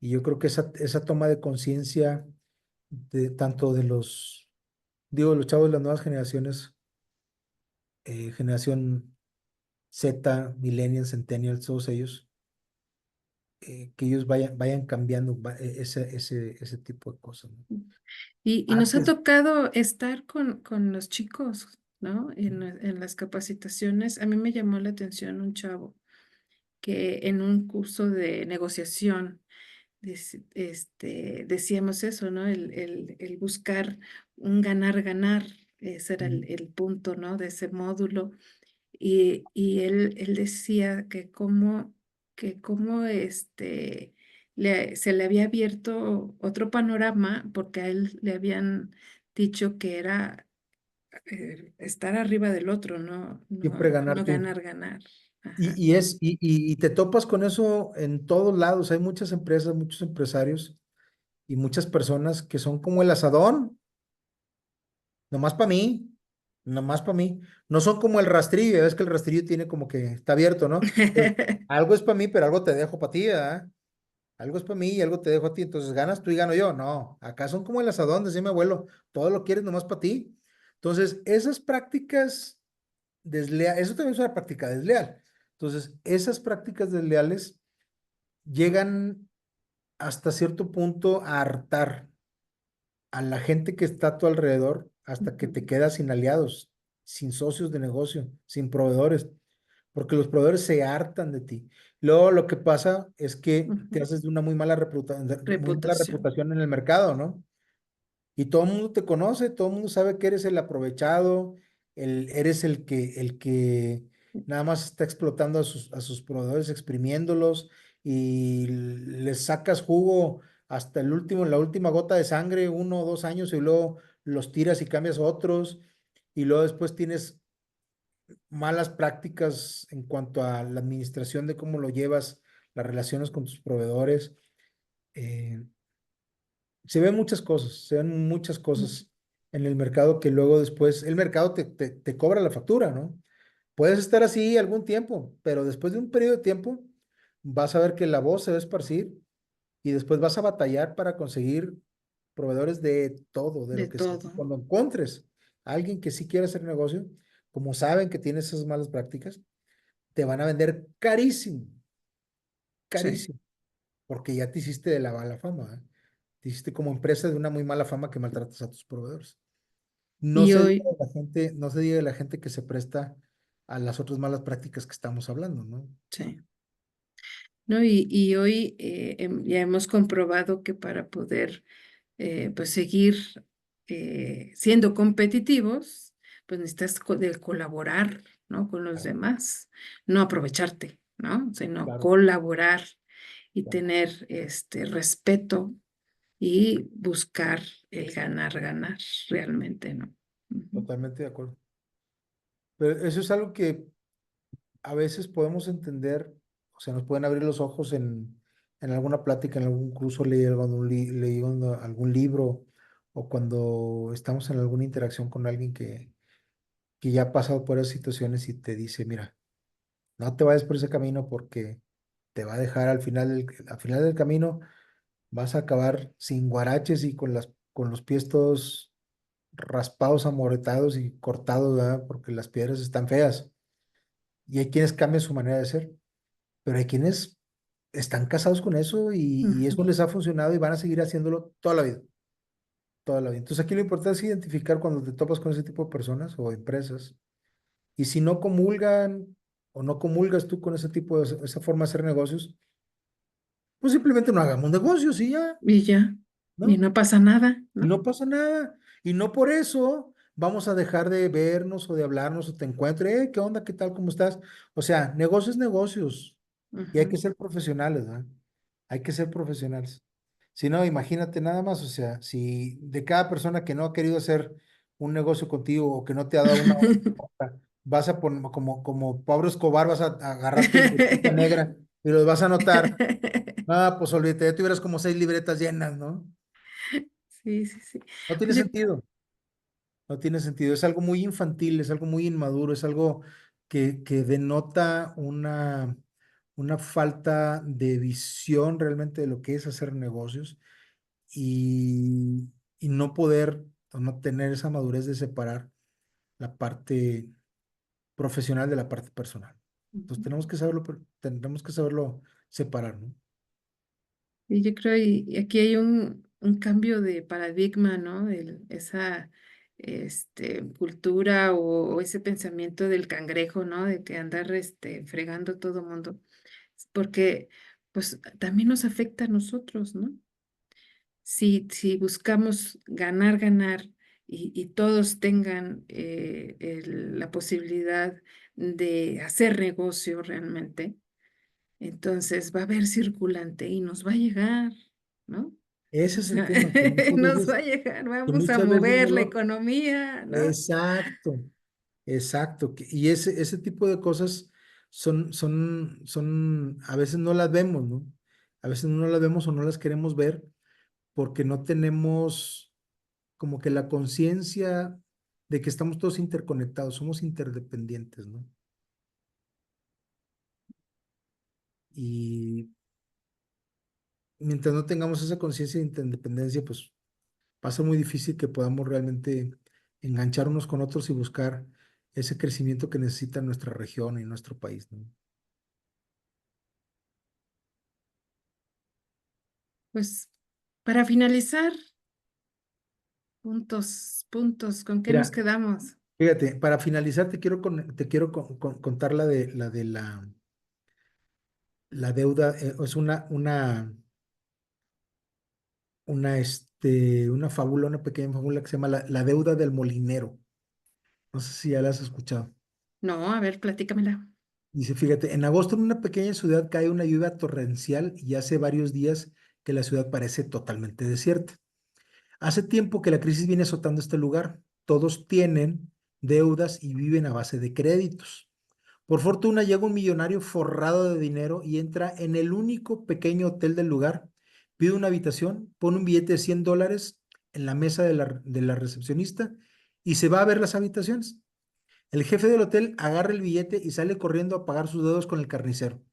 Y yo creo que esa toma de conciencia de tanto de los, digo, los chavos de las nuevas generaciones, generación Z, Millennials, Centennials, todos ellos, que ellos vayan cambiando ese tipo de cosas, ¿no? Y nos ha Antes, tocado estar con los chicos, ¿no? En las capacitaciones. A mí me llamó la atención un chavo que en un curso de negociación decíamos eso, ¿no? El buscar un ganar-ganar, ese era mm, el punto, ¿no? De ese módulo. Y él decía que cómo se le había abierto otro panorama porque a él le habían dicho que era estar arriba del otro, siempre ganar no tú. ganar, ganar. Ajá. Y te topas con eso en todos lados. Hay muchas empresas, muchos empresarios y muchas personas que son como el asadón, nomás para mí, nomás para mí. No son como el rastrillo, ves que el rastrillo tiene como que está abierto, ¿no? Entonces, algo es para mí, pero algo te dejo para ti, ¿verdad? Algo es para mí y algo te dejo a ti. Entonces, ganas tú y gano yo. No, acá son como el asadón, decía mi abuelo, todo lo quieres nomás para ti. Entonces, esas prácticas desleales, eso también es una práctica desleal. Entonces, esas prácticas desleales llegan hasta cierto punto a hartar a la gente que está a tu alrededor hasta que Ujú, te quedas sin aliados, sin socios de negocio, sin proveedores, porque los proveedores se hartan de ti. Luego lo que pasa es que te ujú. haces de una muy mala Reputación. reputación en el mercado, ¿no? Y todo el mundo te conoce, todo el mundo sabe que eres el aprovechado, eres el que nada más está explotando a sus proveedores, exprimiéndolos y les sacas jugo hasta el último, la última gota de sangre, 1 o 2 años y luego los tiras y cambias a otros y luego después tienes malas prácticas en cuanto a la administración de cómo lo llevas, las relaciones con tus proveedores. eh, se ven muchas cosas en el mercado que luego después, el mercado te cobra la factura, ¿no? Puedes estar así algún tiempo, pero después de un periodo de tiempo vas a ver que la voz se va a esparcir y después vas a batallar para conseguir proveedores de todo, de De lo que sea. todo. Cuando encuentres a alguien que sí quiere hacer negocio, como saben que tienes esas malas prácticas, te van a vender carísimo, Sí. carísimo, porque ya te hiciste de la mala fama, ¿eh? Te hiciste como empresa de una muy mala fama que maltratas a tus proveedores. No Y se diga hoy, de la gente, no se diga de la gente que se presta a las otras malas prácticas que estamos hablando, ¿no? sí. ¿No? Y hoy ya hemos comprobado que para poder pues seguir siendo competitivos, pues necesitas de colaborar, ¿no? Con los Claro, demás, no aprovecharte, ¿no? Sino claro, colaborar y claro, tener respeto y buscar el ganar, ganar realmente, ¿no? Ujú. totalmente de acuerdo. Pero eso es algo que a veces podemos entender, o sea, nos pueden abrir los ojos en alguna plática, en algún curso, leyendo algún libro, o cuando estamos en alguna interacción con alguien que ya ha pasado por esas situaciones y te dice, mira, no te vayas por ese camino porque te va a dejar al final del camino, vas a acabar sin guaraches y con los pies todos raspados, amoretados y cortados, ¿verdad? Porque las piedras están feas. Y hay quienes cambian su manera de ser, pero hay quienes están casados con eso y Ujú. eso les ha funcionado y van a seguir haciéndolo toda la vida, toda la vida. Entonces aquí lo importante es identificar cuando te topas con ese tipo de personas o empresas. Y si no comulgan o no comulgas tú con ese tipo de esa forma de hacer negocios, pues simplemente no hagamos negocios y ya, Y ya, y ¿no? no pasa nada, Y ¿no? no pasa nada. Y no por eso vamos a dejar de vernos o de hablarnos o te encuentro, ¿qué onda? ¿Qué tal? ¿Cómo estás? O sea, negocios, negocios. Y hay que Ujú. ser profesionales, ¿verdad? Hay que ser profesionales. Si no, imagínate nada más, o sea, si de cada persona que no ha querido hacer un negocio contigo o que no te ha dado una oferta, vas a poner, como Pablo Escobar, vas a agarrar tu libretita negra y los vas a anotar. Ah, pues olvídate, ya tuvieras como 6 libretas llenas, ¿no? Sí, sí, sí. No tiene Oye, sentido. no tiene sentido. Es algo muy infantil, es algo muy inmaduro, es algo que denota una falta de visión realmente de lo que es hacer negocios y no poder o no tener esa madurez de separar la parte profesional de la parte personal. Entonces Ujú. tendremos que saberlo separar, ¿no? Y yo creo, y aquí hay un cambio de paradigma, ¿no? Esa cultura o ese pensamiento del cangrejo, ¿no? De que andar fregando todo mundo. Porque pues también nos afecta a nosotros, ¿no? Si buscamos ganar, ganar y todos tengan la posibilidad de hacer negocio realmente, entonces va a haber circulante y nos va a sea, ¿no? Ese O es el sea, tema, nos va a llegar, que vamos a muchas veces mover no la lo... economía, ¿no? Exacto, exacto. Y ese tipo de cosas a veces no las vemos, ¿no? A veces no las vemos o no las queremos ver porque no tenemos como que la conciencia de que estamos todos interconectados, somos interdependientes, ¿no? Y mientras no tengamos esa conciencia de interdependencia, pues va a ser muy difícil que podamos realmente enganchar unos con otros y buscar ese crecimiento que necesita nuestra región y nuestro país, ¿no? Pues para finalizar, puntos, ¿con qué nos Mira, quedamos? fíjate, para finalizar te quiero contar la deuda, es una fábula, una pequeña fábula que se llama la deuda del molinero. No sé si ya la has escuchado. No, a ver, platícamela. Dice, fíjate, en agosto en una pequeña ciudad cae una lluvia torrencial y hace varios días que la ciudad parece totalmente desierta. Hace tiempo que la crisis viene azotando este lugar. Todos tienen deudas y viven a base de créditos. Por fortuna llega un millonario forrado de dinero y entra en el único pequeño hotel del lugar, pide una habitación, pone un billete de $100 en la mesa de la recepcionista y se va a ver las habitaciones. El jefe del hotel agarra el billete y sale corriendo a pagar sus deudas con el carnicero.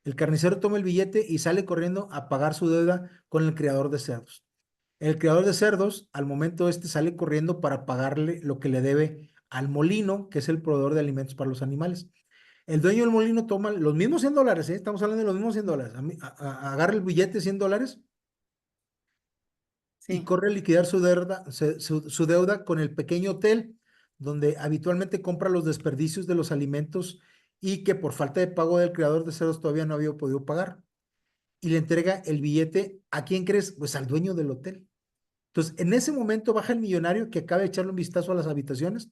El carnicero toma el billete y sale corriendo a pagar su deuda con el criador de cerdos. El criador de cerdos, al momento sale corriendo para pagarle lo que le debe al molino, que es el proveedor de alimentos para los animales. El dueño del molino toma los mismos $100, ¿eh? Estamos hablando de los mismos $100. Agarra el billete de $100 y Sí, corre a liquidar su deuda con el pequeño hotel donde habitualmente compra los desperdicios de los alimentos y que por falta de pago del creador de cerdos todavía no había podido pagar. Y le entrega el billete, ¿a quién crees? Pues al dueño del hotel. Entonces, en ese momento baja el millonario que acaba de echarle un vistazo a las habitaciones,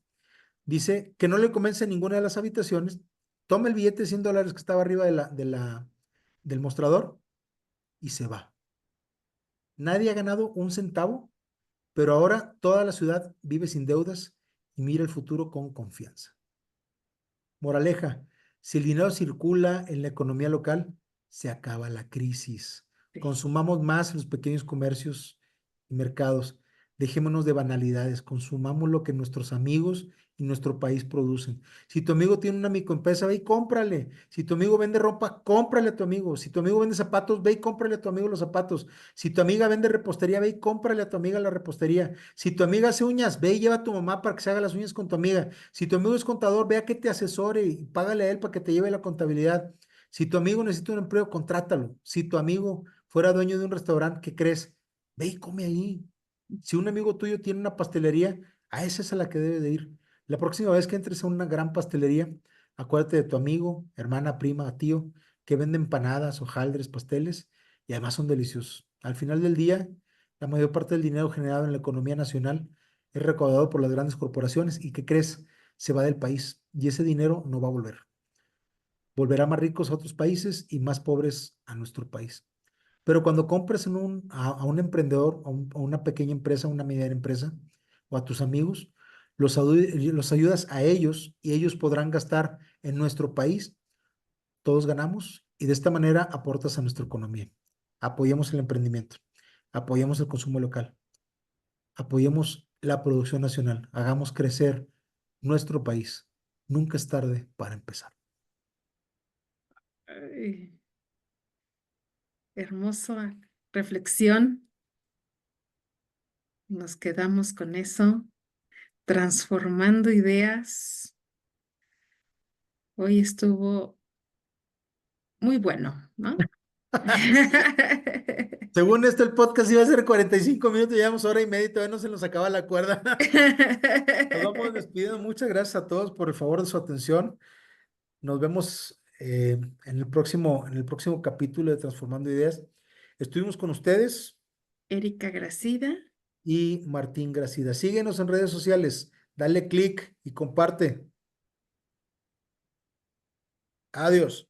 dice que no le convence ninguna de las habitaciones, toma el billete de $100 que estaba arriba del mostrador y se va. Nadie ha ganado un centavo, pero ahora toda la ciudad vive sin deudas y mira el futuro con confianza. Moraleja, si el dinero circula en la economía local, se acaba la crisis. sí. Consumamos más en los pequeños comercios y mercados. Dejémonos de banalidades. Consumamos lo que nuestros amigos y nuestro país producen. Si tu amigo tiene una microempresa, ve y cómprale. Si tu amigo vende ropa, cómprale a tu amigo. Si tu amigo vende zapatos, ve y cómprale a tu amigo los zapatos. Si tu amiga vende repostería, ve y cómprale a tu amiga la repostería. Si tu amiga hace uñas, ve y lleva a tu mamá para que se haga las uñas con tu amiga. Si tu amigo es contador, vea que te asesore y págale a él para que te lleve la contabilidad. Si tu amigo necesita un empleo, contrátalo. Si tu amigo fuera dueño de un restaurante, ¿qué crees? Ve y come ahí. Si un amigo tuyo tiene una pastelería, a esa es a la que debe de ir. La próxima vez que entres a una gran pastelería, acuérdate de tu amigo, hermana, prima, tío, que vende empanadas, hojaldres, pasteles y además son deliciosos. Al final del día, la mayor parte del dinero generado en la economía nacional es recaudado por las grandes corporaciones y ¿qué crees? Se va del país y ese dinero no va a volver. Volverá más ricos a otros países y más pobres a nuestro país. Pero cuando compres a un emprendedor, a una pequeña empresa, a una mediana empresa, o a tus amigos, los ayudas a ellos y ellos podrán gastar en nuestro país, todos ganamos y de esta manera aportas a nuestra economía. Apoyemos el emprendimiento, apoyemos el consumo local, apoyemos la producción nacional, hagamos crecer nuestro país. Nunca es tarde para empezar. Ay, hermosa reflexión. Nos quedamos con eso, transformando ideas. Hoy estuvo muy bueno, ¿no? Según esto, el podcast iba a ser 45 minutos, llevamos hora y media y todavía no se nos acaba la cuerda. Nos vamos despidiendo. Muchas gracias a todos por el favor de su atención. Nos vemos en el próximo capítulo de Transformando Ideas. Estuvimos con ustedes Erika Gracida. y Martín Gracida. Síguenos en redes sociales, dale click y comparte. Adiós.